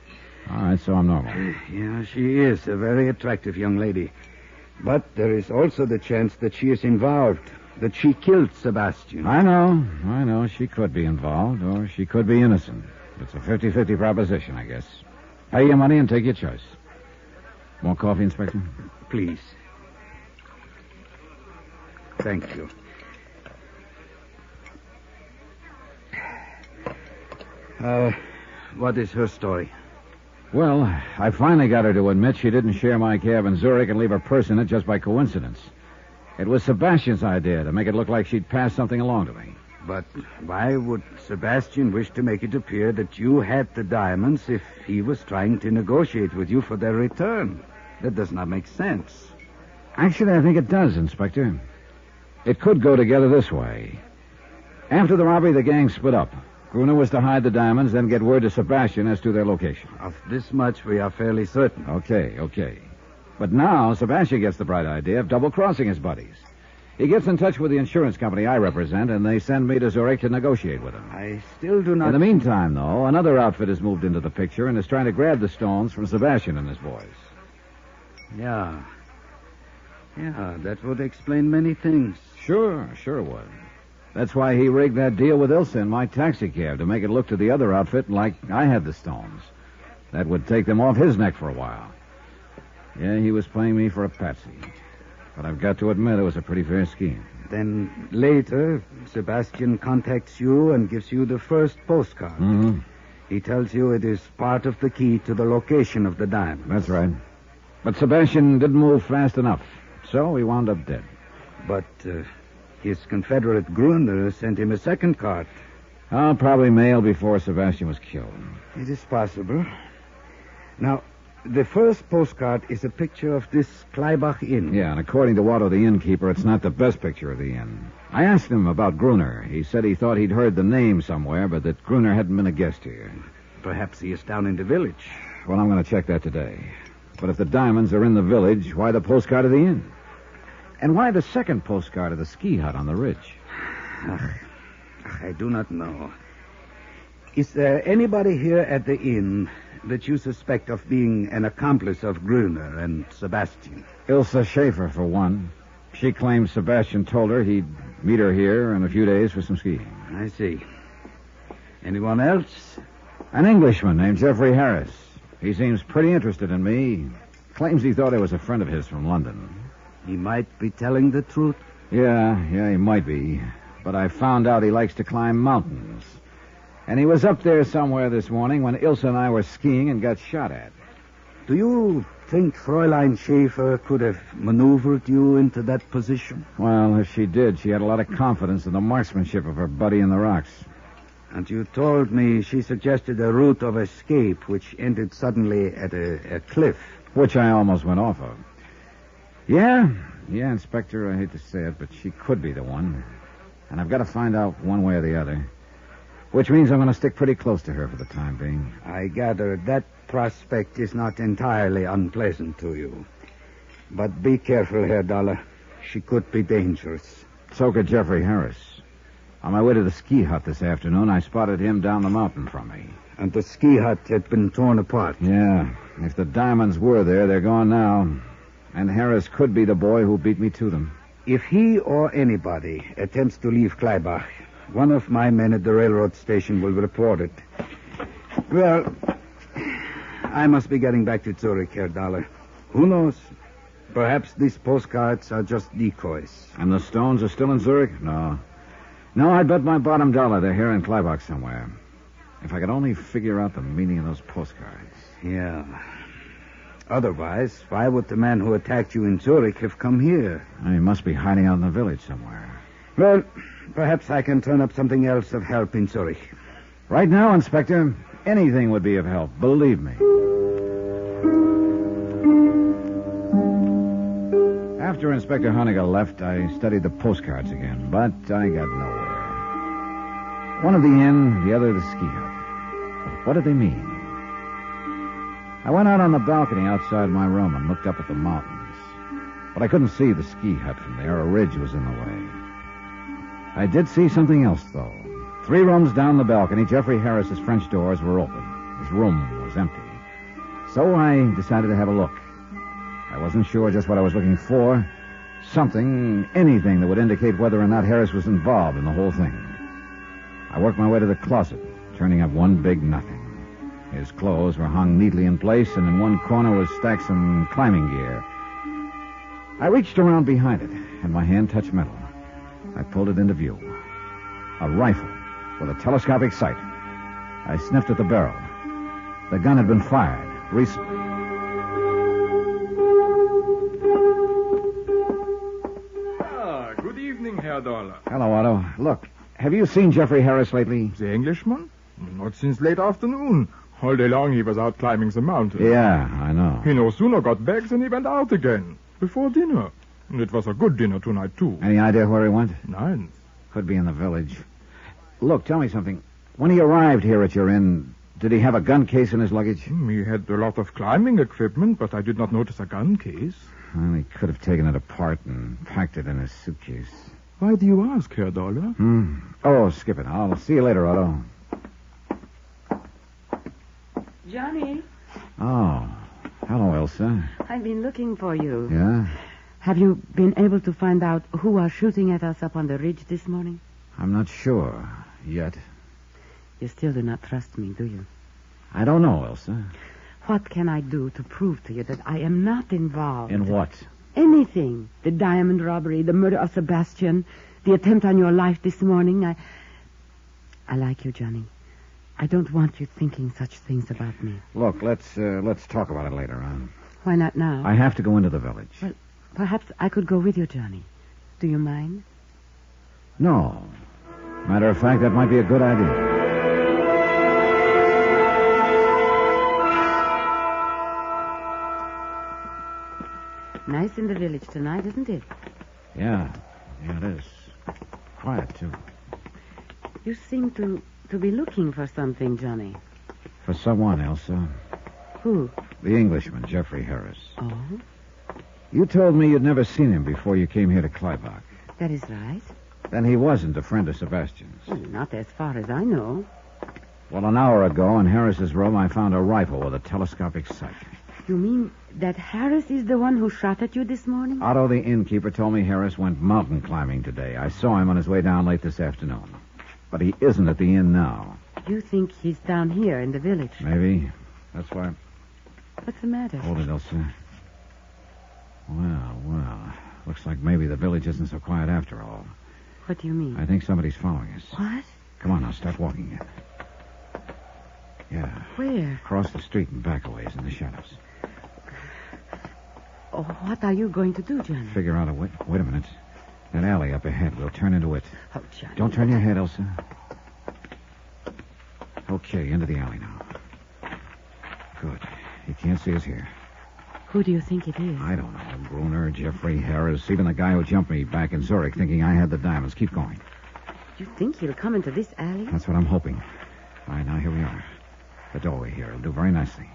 All right, so I'm normal. Yeah, she is a very attractive young lady. But there is also the chance that she is involved, that she killed Sebastian. I know. She could be involved, or she could be innocent. It's a 50-50 proposition, I guess. Pay your money and take your choice. More coffee, Inspector? Please. Thank you. What is her story? Well, I finally got her to admit she didn't share my cab in Zurich and leave her purse in it just by coincidence. It was Sebastian's idea to make it look like she'd passed something along to me. But why would Sebastian wish to make it appear that you had the diamonds if he was trying to negotiate with you for their return? That does not make sense. Actually, I think it does, Inspector. It could go together this way. After the robbery, the gang split up. Gruner was to hide the diamonds, then get word to Sebastian as to their location. Of this much we are fairly certain. Okay. But now Sebastian gets the bright idea of double-crossing his buddies. He gets in touch with the insurance company I represent, and they send me to Zurich to negotiate with him. I still do not... In the meantime, though, another outfit has moved into the picture and is trying to grab the stones from Sebastian and his boys. Yeah, that would explain many things. Sure it would. That's why he rigged that deal with Ilse in my taxi cab, to make it look to the other outfit like I had the stones. That would take them off his neck for a while. Yeah, he was playing me for a patsy. But I've got to admit it was a pretty fair scheme. Then later, Sebastian contacts you and gives you the first postcard. Mm-hmm. He tells you it is part of the key to the location of the diamond. That's right. But Sebastian didn't move fast enough, so he wound up dead. But his confederate Gruner sent him a second card. I'll probably mail before Sebastian was killed. It is possible. Now, the first postcard is a picture of this Kleibach Inn. Yeah, and according to Otto, the innkeeper, it's not the best picture of the inn. I asked him about Gruner. He said he thought he'd heard the name somewhere, but that Gruner hadn't been a guest here. Perhaps he is down in the village. Well, I'm going to check that today. But if the diamonds are in the village, why the postcard of the inn? And why the second postcard of the ski hut on the ridge? I do not know. Is there anybody here at the inn that you suspect of being an accomplice of Gruner and Sebastian? Ilse Schaefer, for one. She claims Sebastian told her he'd meet her here in a few days for some skiing. I see. Anyone else? An Englishman named Jeffrey Harris. He seems pretty interested in me. Claims he thought I was a friend of his from London. He might be telling the truth. Yeah, he might be. But I found out he likes to climb mountains. And he was up there somewhere this morning when Ilse and I were skiing and got shot at. Do you think Fräulein Schäfer could have maneuvered you into that position? Well, if she did, she had a lot of confidence in the marksmanship of her buddy in the rocks. And you told me she suggested a route of escape which ended suddenly at a cliff. Which I almost went off of. Yeah, Inspector, I hate to say it, but she could be the one. And I've got to find out one way or the other. Which means I'm going to stick pretty close to her for the time being. I gather that prospect is not entirely unpleasant to you. But be careful, Herr Dollar. She could be dangerous. So could Jeffrey Harris. On my way to the ski hut this afternoon, I spotted him down the mountain from me. And the ski hut had been torn apart. Yeah. If the diamonds were there, they're gone now. And Harris could be the boy who beat me to them. If he or anybody attempts to leave Kleibach, one of my men at the railroad station will report it. Well, I must be getting back to Zurich, Herr Dollar. Who knows? Perhaps these postcards are just decoys. And the stones are still in Zurich? No, I'd bet my bottom dollar they're here in Kleibach somewhere. If I could only figure out the meaning of those postcards. Yeah. Otherwise, why would the man who attacked you in Zurich have come here? He must be hiding out in the village somewhere. Well, perhaps I can turn up something else of help in Zurich. Right now, Inspector, anything would be of help, believe me. After Inspector Honegger left, I studied the postcards again, but I got nowhere. One of the inn, the other the ski hut. What did they mean? I went out on the balcony outside my room and looked up at the mountains. But I couldn't see the ski hut from there. A ridge was in the way. I did see something else, though. 3 rooms down the balcony, Jeffrey Harris's French doors were open. His room was empty. So I decided to have a look. I wasn't sure just what I was looking for. Anything that would indicate whether or not Harris was involved in the whole thing. I worked my way to the closet, turning up one big nothing. His clothes were hung neatly in place, and in one corner was stacked some climbing gear. I reached around behind it, and my hand touched metal. I pulled it into view. A rifle with a telescopic sight. I sniffed at the barrel. The gun had been fired recently. Good evening, Herr Dollar. Hello, Otto. Look, have you seen Jeffrey Harris lately? The Englishman? Not since late afternoon. All day long he was out climbing the mountain. Yeah, I know. He no sooner got back than he went out again. Before dinner. And it was a good dinner tonight, too. Any idea where he went? None. Could be in the village. Look, tell me something. When he arrived here at your inn, did he have a gun case in his luggage? He had a lot of climbing equipment, but I did not notice a gun case. Well, he could have taken it apart and packed it in his suitcase. Why do you ask, Herr Dollar? Oh, skip it. I'll see you later, Otto. Johnny, Oh, hello, Elsa. I've been looking for you. Yeah? Have you been able to find out who was shooting at us up on the ridge this morning? I'm not sure yet. You still do not trust me, do you? I don't know, Elsa. What can I do to prove to you that I am not involved? In what? Anything. The diamond robbery, the murder of Sebastian, the attempt on your life this morning. I like you, Johnny. I don't want you thinking such things about me. Look, let's talk about it later on. Why not now? I have to go into the village. Well, perhaps I could go with you, Johnny. Do you mind? No. Matter of fact, that might be a good idea. Nice in the village tonight, isn't it? Yeah, it is. Quiet, too. You seem to be looking for something, Johnny. For someone, Elsa. Who? The Englishman, Jeffrey Harris. Oh? You told me you'd never seen him before you came here to Kleibach. That is right. Then he wasn't a friend of Sebastian's. Well, not as far as I know. Well, an hour ago in Harris's room, I found a rifle with a telescopic sight. You mean that Harris is the one who shot at you this morning? Otto, the innkeeper, told me Harris went mountain climbing today. I saw him on his way down late this afternoon. But he isn't at the inn now. You think he's down here in the village? Maybe. That's why... What's the matter? Hold it, Elsa. Well. Looks like maybe the village isn't so quiet after all. What do you mean? I think somebody's following us. What? Come on now, start walking. Yeah. Where? Across the street and back a ways in the shadows. Oh, what are you going to do, Johnny? Figure out a way. Wait a minute. That alley up ahead. We'll turn into it. Oh, Johnny. Don't turn your head, Elsa. Okay, into the alley now. Good. He can't see us here. Who do you think it is? I don't know. Gruner, Jeffrey Harris, even the guy who jumped me back in Zurich thinking I had the diamonds. Keep going. You think he'll come into this alley? That's what I'm hoping. All right, now here we are. The doorway here will do very nicely.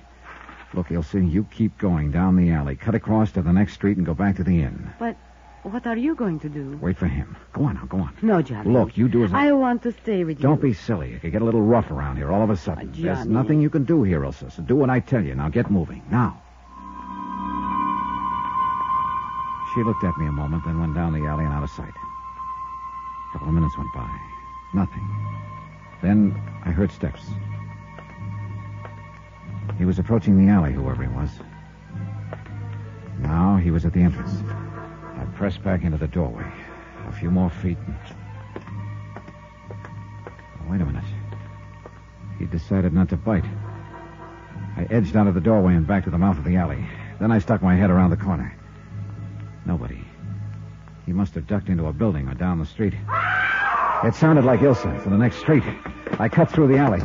Look, Ilse, you keep going down the alley, cut across to the next street, and go back to the inn. But what are you going to do? Wait for him. Go on now, go on. No, Johnny. Look, you do as I want to stay with you. Don't be silly. It could get a little rough around here all of a sudden. Johnny. There's nothing you can do here, Ilse, so do what I tell you. Now get moving. Now. She looked at me a moment, then went down the alley and out of sight. A couple of minutes went by. Nothing. Then I heard steps. He was approaching the alley, whoever he was. Now he was at the entrance. I pressed back into the doorway. A few more feet. Wait a minute. He decided not to bite. I edged out of the doorway and back to the mouth of the alley. Then I stuck my head around the corner. Nobody. He must have ducked into a building or down the street. It sounded like Ilse from the next street. I cut through the alley.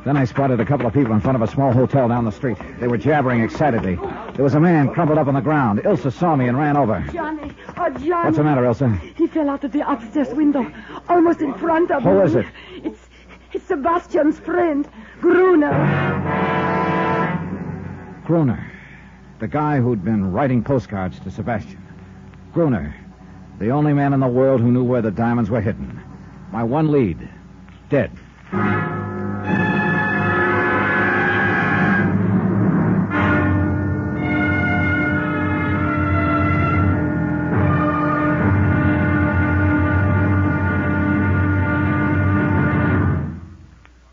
Then I spotted a couple of people in front of a small hotel down the street. They were jabbering excitedly. There was a man crumpled up on the ground. Ilse saw me and ran over. Johnny! Oh, Johnny! What's the matter, Ilse? He fell out of the upstairs window, almost in front of me. Who is it? It's Sebastian's friend, Gruner. Gruner. The guy who'd been writing postcards to Sebastian. Gruner. The only man in the world who knew where the diamonds were hidden. My one lead. Dead.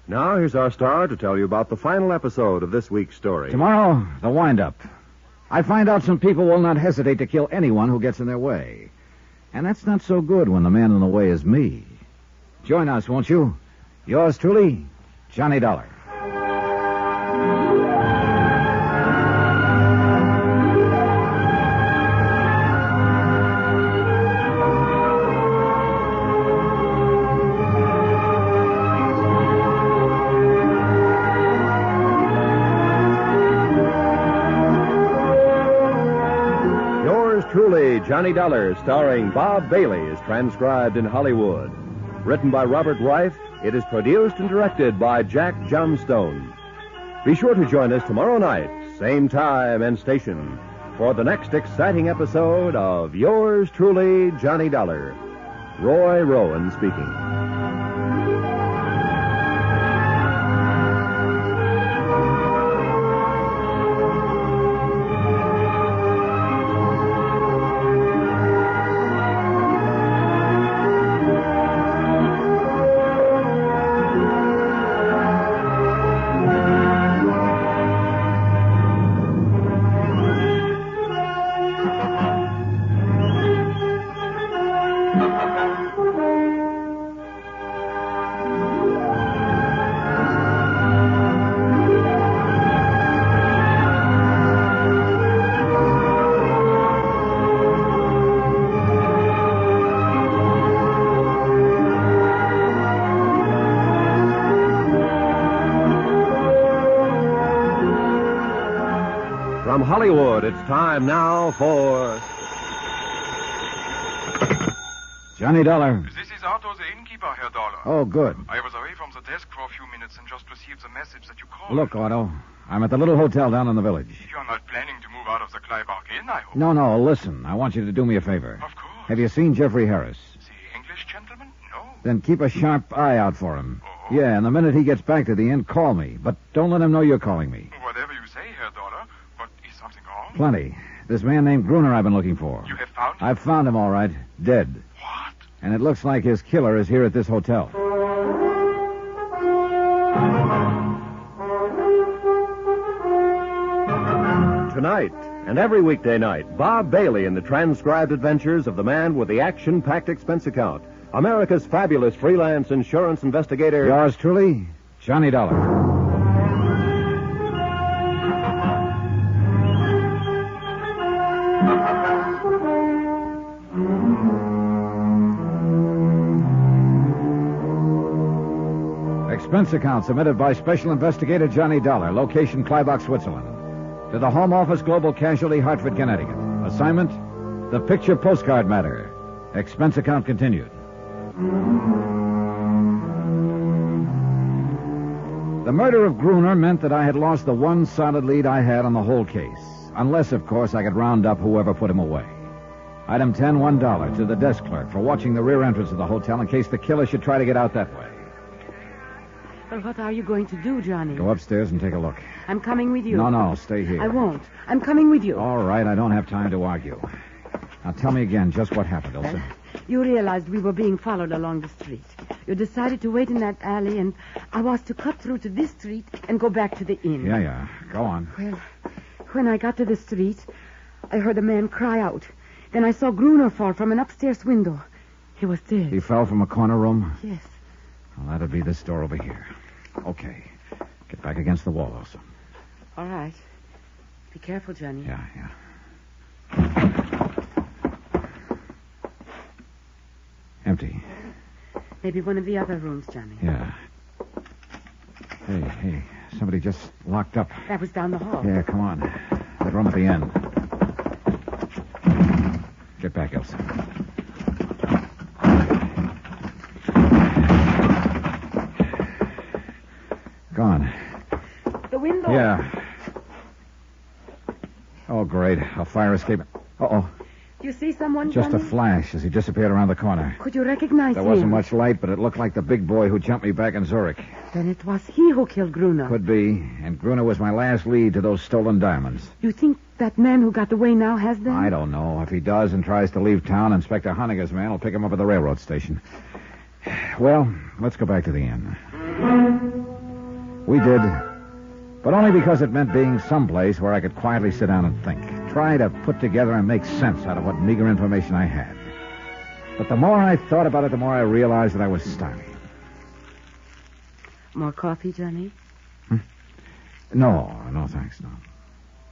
Now, here's our star to tell you about the final episode of this week's story. Tomorrow, the wind-up. I find out some people will not hesitate to kill anyone who gets in their way. And that's not so good when the man in the way is me. Join us, won't you? Yours truly, Johnny Dollar. Truly, Johnny Dollar, starring Bob Bailey, is transcribed in Hollywood. Written by Robert Reif, it is produced and directed by Jack Johnstone. Be sure to join us tomorrow night, same time and station, for the next exciting episode of Yours Truly, Johnny Dollar. Roy Rowan speaking. From Hollywood, it's time now for Johnny Dollar. This is Otto, the innkeeper, Herr Dollar. Oh, good. I was away from the desk for a few minutes and just received the message that you called. Look, Otto, I'm at the little hotel down in the village. You're not planning to move out of the Kleibach Inn, I hope. No, listen. I want you to do me a favor. Of course. Have you seen Jeffrey Harris? The English gentleman? No. Then keep a sharp eye out for him. Oh. Yeah, and the minute he gets back to the inn, call me. But don't let him know you're calling me. Whatever you say, Herr Dollar. But is something wrong? Plenty. This man named Gruner I've been looking for. You have found him? I've found him, all right. Dead. What? And it looks like his killer is here at this hotel. tonight and every weekday night, Bob Bailey in the transcribed adventures of the man with the action-packed expense account, America's fabulous freelance insurance investigator. Yours truly, Johnny Dollar. Expense account submitted by Special Investigator Johnny Dollar, location Kleibach, Switzerland. To the Home Office, Global Casualty, Hartford, Connecticut. Assignment, the picture postcard matter. Expense account continued. The murder of Gruner meant that I had lost the one solid lead I had on the whole case. Unless, of course, I could round up whoever put him away. Item 10, $1 to the desk clerk for watching the rear entrance of the hotel in case the killer should try to get out that way. Well, what are you going to do, Johnny? Go upstairs and take a look. I'm coming with you. No, stay here. I won't. I'm coming with you. All right, I don't have time to argue. Now tell me again just what happened, Elsa. You realized we were being followed along the street. You decided to wait in that alley, and I was to cut through to this street and go back to the inn. Yeah. Go on. Well, when I got to the street, I heard a man cry out. Then I saw Gruner fall from an upstairs window. He was dead. He fell from a corner room? Yes. Well, that'd be this door over here. Okay. Get back against the wall, Elsa. All right. Be careful, Johnny. Yeah. Empty. Maybe one of the other rooms, Johnny. Yeah. Hey. Somebody just locked up. That was down the hall. Yeah, come on. That room at the end. Get back, Elsa. Gone. The window. Yeah. Oh, great. A fire escape. Uh-oh. You see someone, Just Johnny? a flash as he disappeared around the corner. Could you recognize There him? wasn't much light, but it looked like the big boy who jumped me back in Zurich. Then it was he who killed Gruner. Could be. And Gruner was my last lead to those stolen diamonds. You think that man who got away now has them? I don't know. If he does and tries to leave town, Inspector Honegger's man will pick him up at the railroad station. Well, let's go back to the inn. We did, but only because it meant being someplace where I could quietly sit down and think. Try to put together and make sense out of what meager information I had. But the more I thought about it, the more I realized that I was stymied. More coffee, Johnny? No, thanks, no.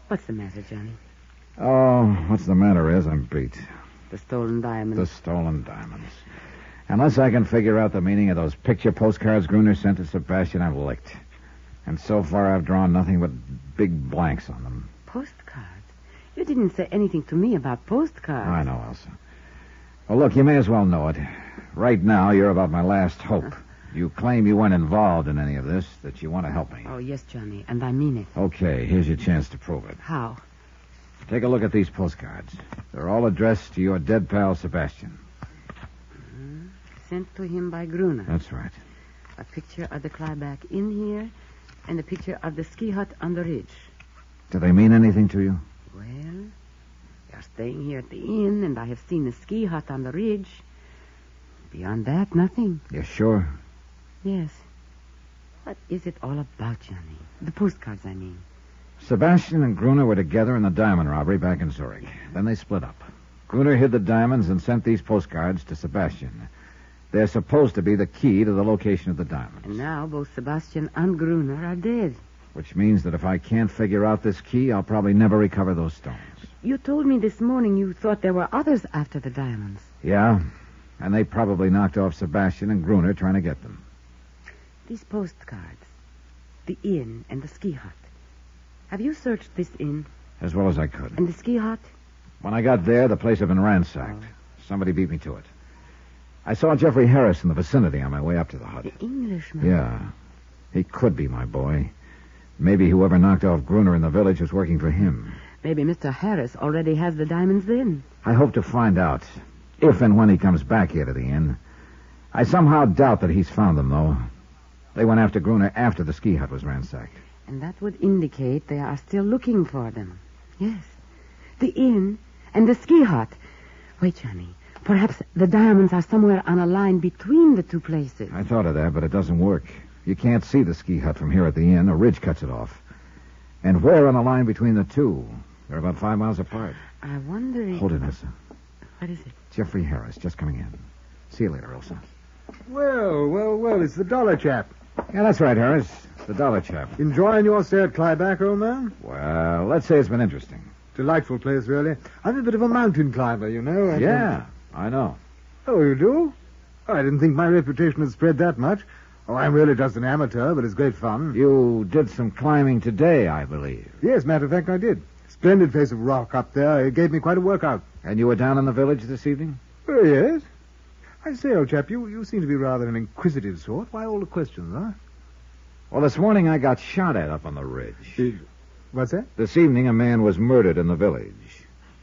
What's the matter, Johnny? Oh, what's the matter is I'm beat. The stolen diamonds. The stolen diamonds. Unless I can figure out the meaning of those picture postcards Gruner sent to Sebastian, I'm licked. And so far I've drawn nothing but big blanks on them. Postcards? You didn't say anything to me about postcards. I know, Elsa. Well, look, you may as well know it. Right now, you're about my last hope. You claim you weren't involved in any of this, that you want to help me. Oh, yes, Johnny, and I mean it. Okay, here's your chance to prove it. How? Take a look at these postcards. They're all addressed to your dead pal, Sebastian. Sent to him by Gruner. That's right. A picture of the Kleibach Inn here, and a picture of the ski hut on the ridge. Do they mean anything to you? Well, you're staying here at the inn, and I have seen the ski hut on the ridge. Beyond that, nothing. You sure? Yes. What is it all about, Johnny? The postcards, I mean. Sebastian and Gruner were together in the diamond robbery back in Zurich. Then they split up. Gruner hid the diamonds and sent these postcards to Sebastian. They're supposed to be the key to the location of the diamonds. And now both Sebastian and Gruner are dead. Which means that if I can't figure out this key, I'll probably never recover those stones. You told me this morning you thought there were others after the diamonds. Yeah, and they probably knocked off Sebastian and Gruner trying to get them. These postcards, the inn and the ski hut. Have you searched this inn? As well as I could. And the ski hut? When I got there, the place had been ransacked. Somebody beat me to it. I saw Jeffrey Harris in the vicinity on my way up to the hut. The Englishman? Yeah. He could be my boy. Maybe whoever knocked off Gruner in the village was working for him. Maybe Mr. Harris already has the diamonds then. I hope to find out, if and when he comes back here to the inn. I somehow doubt that he's found them, though. They went after Gruner after the ski hut was ransacked. And that would indicate they are still looking for them. Yes. The inn and the ski hut. Wait, Johnny. Perhaps the diamonds are somewhere on a line between the two places. I thought of that, but it doesn't work. You can't see the ski hut from here at the inn. A ridge cuts it off. And where on the line between the two? They're about 5 miles apart. I wonder if... Hold it, Elsa. What is it? Jeffrey Harris, just coming in. See you later, Elsa. Well, it's the dollar chap. Yeah, that's right, Harris. The dollar chap. Enjoying your stay at Clyback, old man? Well, let's say it's been interesting. Delightful place, really. I'm a bit of a mountain climber, you know. And, Yeah, I know. Oh, you do? Oh, I didn't think my reputation had spread that much. Oh, I'm really just an amateur, but it's great fun. You did some climbing today, I believe. Yes, matter of fact, I did. Splendid face of rock up there. It gave me quite a workout. And you were down in the village this evening? Oh, yes. I say, old chap, you seem to be rather an inquisitive sort. Why all the questions, huh? Well, this morning I got shot at up on the ridge. What's that? This evening a man was murdered in the village.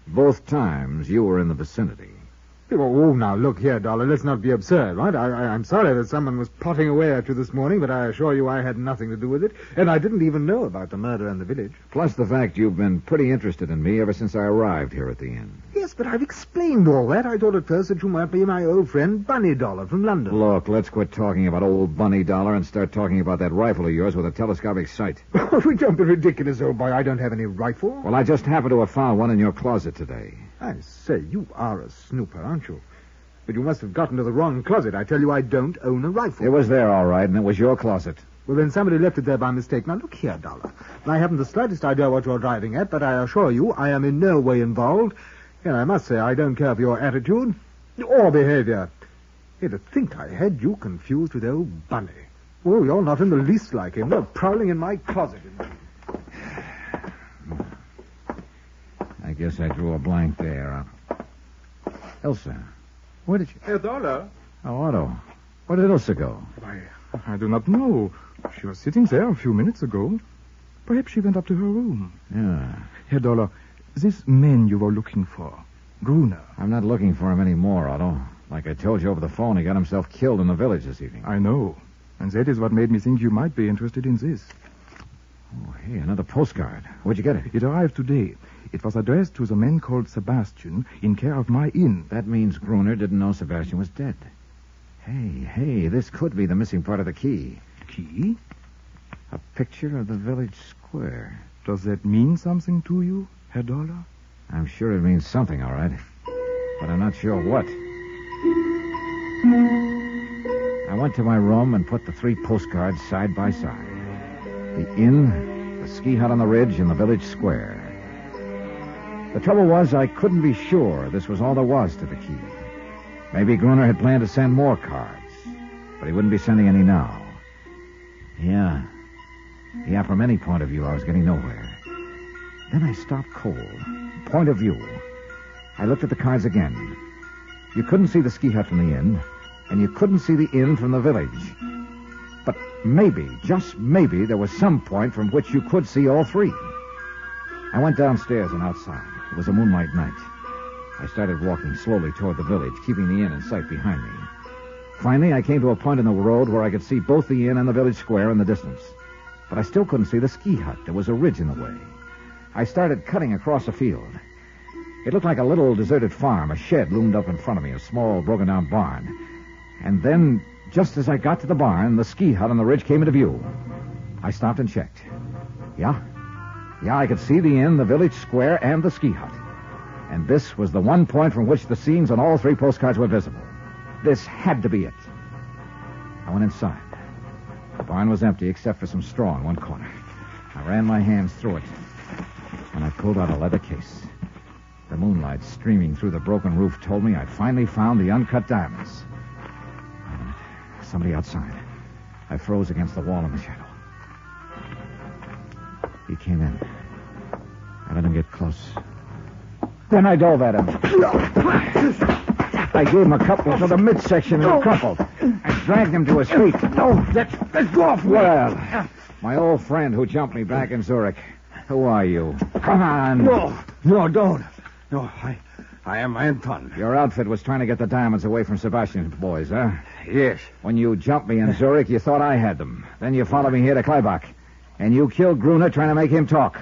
Both times you were in the vicinity. Oh, now, look here, Dollar. Let's not be absurd, right? I'm sorry that someone was potting away at you this morning, but I assure you I had nothing to do with it, and I didn't even know about the murder in the village. Plus the fact you've been pretty interested in me ever since I arrived here at the inn. Yes, but I've explained all that. I thought at first that you might be my old friend Bunny Dollar from London. Look, let's quit talking about old Bunny Dollar and start talking about that rifle of yours with a telescopic sight. Don't be ridiculous, old boy. I don't have any rifle. Well, I just happened to have found one in your closet today. I say, you are a snooper, aren't you? But you must have gotten to the wrong closet. I tell you, I don't own a rifle. It was there, all right, and it was your closet. Well, then somebody left it there by mistake. Now, look here, Dollar. I haven't the slightest idea what you're driving at, but I assure you I am in no way involved. And I must say I don't care for your attitude or behavior. Hey, to think I had you confused with old Bunny. Well, you're not in the least like him. No, prowling in my closet. I guess I drew a blank there. Elsa, where did you... Herr Dollar? Oh, Otto. Where did Elsa go? Why, I do not know. She was sitting there a few minutes ago. Perhaps she went up to her room. Yeah. Herr Dollar, this man you were looking for, Gruner. I'm not looking for him anymore, Otto. Like I told you over the phone, he got himself killed in the village this evening. I know. And that is what made me think you might be interested in this. Oh, hey, another postcard. Where'd you get it? It arrived today. It was addressed to the man called Sebastian in care of my inn. That means Gruner didn't know Sebastian was dead. Hey, this could be the missing part of the key. Key? A picture of the village square. Does that mean something to you, Herr Dollar? I'm sure it means something, all right. But I'm not sure what. I went to my room and put the 3 postcards side by side. The inn, the ski hut on the ridge, and the village square. The trouble was I couldn't be sure this was all there was to the key. Maybe Gruner had planned to send more cards, but he wouldn't be sending any now. Yeah, from any point of view, I was getting nowhere. Then I stopped cold. Point of view. I looked at the cards again. You couldn't see the ski hut from the inn, and you couldn't see the inn from the village. But maybe, just maybe, there was some point from which you could see all 3. I went downstairs and outside. It was a moonlight night. I started walking slowly toward the village, keeping the inn in sight behind me. Finally, I came to a point in the road where I could see both the inn and the village square in the distance. But I still couldn't see the ski hut. There was a ridge in the way. I started cutting across a field. It looked like a little deserted farm. A shed loomed up in front of me, a small, broken-down barn. And then, just as I got to the barn, the ski hut on the ridge came into view. I stopped and checked. Yeah, I could see the inn, the village square, and the ski hut. And this was the one point from which the scenes on all 3 postcards were visible. This had to be it. I went inside. The barn was empty except for some straw in one corner. I ran my hands through it, and I pulled out a leather case. The moonlight streaming through the broken roof told me I'd finally found the uncut diamonds. Wait a minute. Somebody outside. I froze against the wall in the shadow. He came in. I let him get close. Then I dove at him. I gave him a couple to the midsection and he crumpled. I dragged him to his feet. No, let's go off. Well, my old friend who jumped me back in Zurich. Who are you? Come on. No, don't. No, I am Anton. Your outfit was trying to get the diamonds away from Sebastian's boys, huh? Yes. When you jumped me in Zurich, you thought I had them. Then you followed me here to Kleibach. And you killed Gruner trying to make him talk.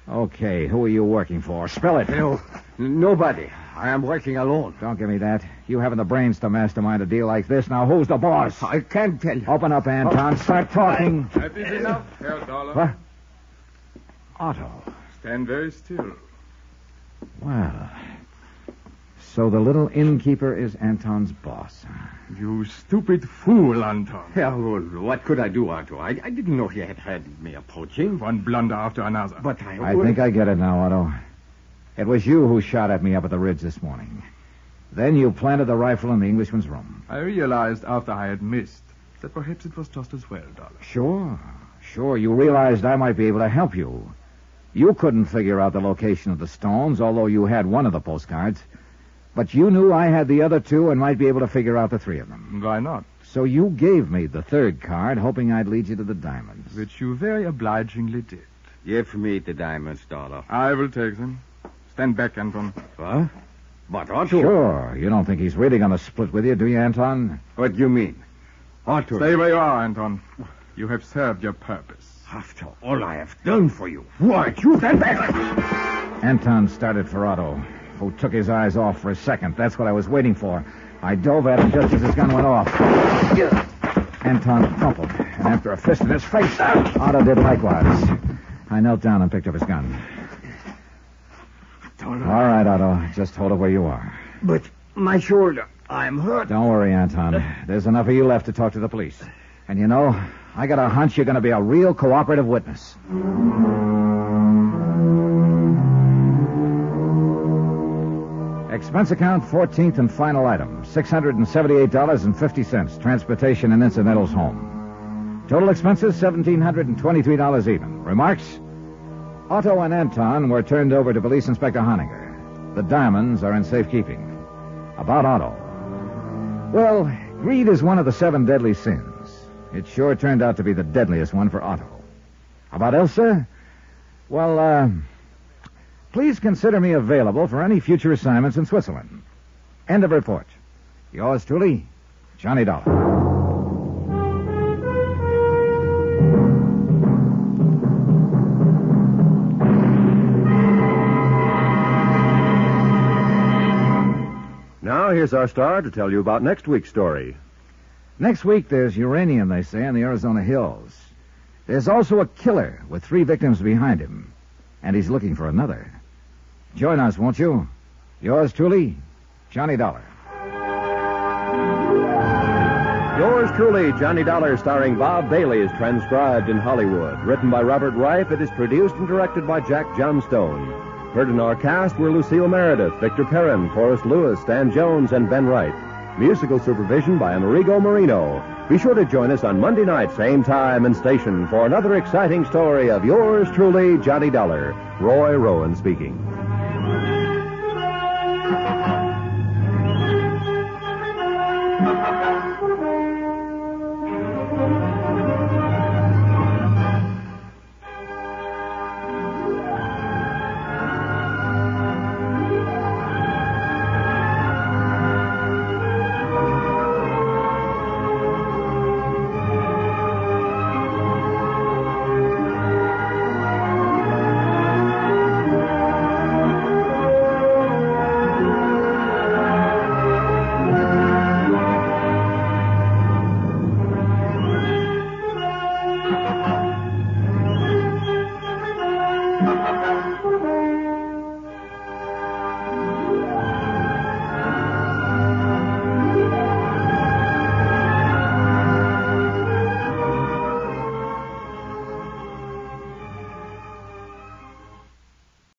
Okay, who are you working for? Spell it. No, nobody. I am working alone. Don't give me that. You haven't the brains to mastermind a deal like this. Now, who's the boss? I can't tell you. Open up, Anton. Start talking. That is enough, Herr Dollar. What? Otto. Stand very still. Well, so the little innkeeper is Anton's boss. You stupid fool, Anton. Yeah, well, what could I do, Otto? I didn't know he had me approaching. One blunder after another. But I think I get it now, Otto. It was you who shot at me up at the ridge this morning. Then you planted the rifle in the Englishman's room. I realized after I had missed that perhaps it was just as well, Dollar. Sure. You realized I might be able to help you. You couldn't figure out the location of the stones, although you had one of the postcards. But you knew I had the other two and might be able to figure out the three of them. Why not? So you gave me the third card, hoping I'd lead you to the diamonds. Which you very obligingly did. Give me the diamonds, Dollar. I will take them. Stand back, Anton. What? But Otto... Sure. You don't think he's really going to split with you, do you, Anton? What do you mean? Otto... Stay where you are, Anton. You have served your purpose. After all I have done for you, why, you stand back! Anton started for Otto, who took his eyes off for a second. That's what I was waiting for. I dove at him just as his gun went off. Anton crumpled, and after a fist in his face, Otto did likewise. I knelt down and picked up his gun. All right, Otto. Just hold it where you are. But my shoulder, I'm hurt. Don't worry, Anton. There's enough of you left to talk to the police. And you know, I got a hunch you're going to be a real cooperative witness. Expense account, 14th and final item, $678.50, transportation and incidentals home. Total expenses, $1,723 even. Remarks? Otto and Anton were turned over to Police Inspector Honninger. The diamonds are in safekeeping. About Otto. Well, greed is one of the 7 deadly sins. It sure turned out to be the deadliest one for Otto. About Elsa? Well, please consider me available for any future assignments in Switzerland. End of report. Yours truly, Johnny Dollar. Now, here's our star to tell you about next week's story. Next week, there's uranium, they say, in the Arizona hills. There's also a killer with 3 victims behind him, and he's looking for another. Join us, won't you? Yours truly, Johnny Dollar. Yours truly, Johnny Dollar, starring Bob Bailey, is transcribed in Hollywood. Written by Robert Reif, it is produced and directed by Jack Johnstone. Heard in our cast were Lucille Meredith, Victor Perrin, Forrest Lewis, Stan Jones, and Ben Wright. Musical supervision by Amerigo Marino. Be sure to join us on Monday night, same time and station, for another exciting story of yours truly, Johnny Dollar. Roy Rowan speaking.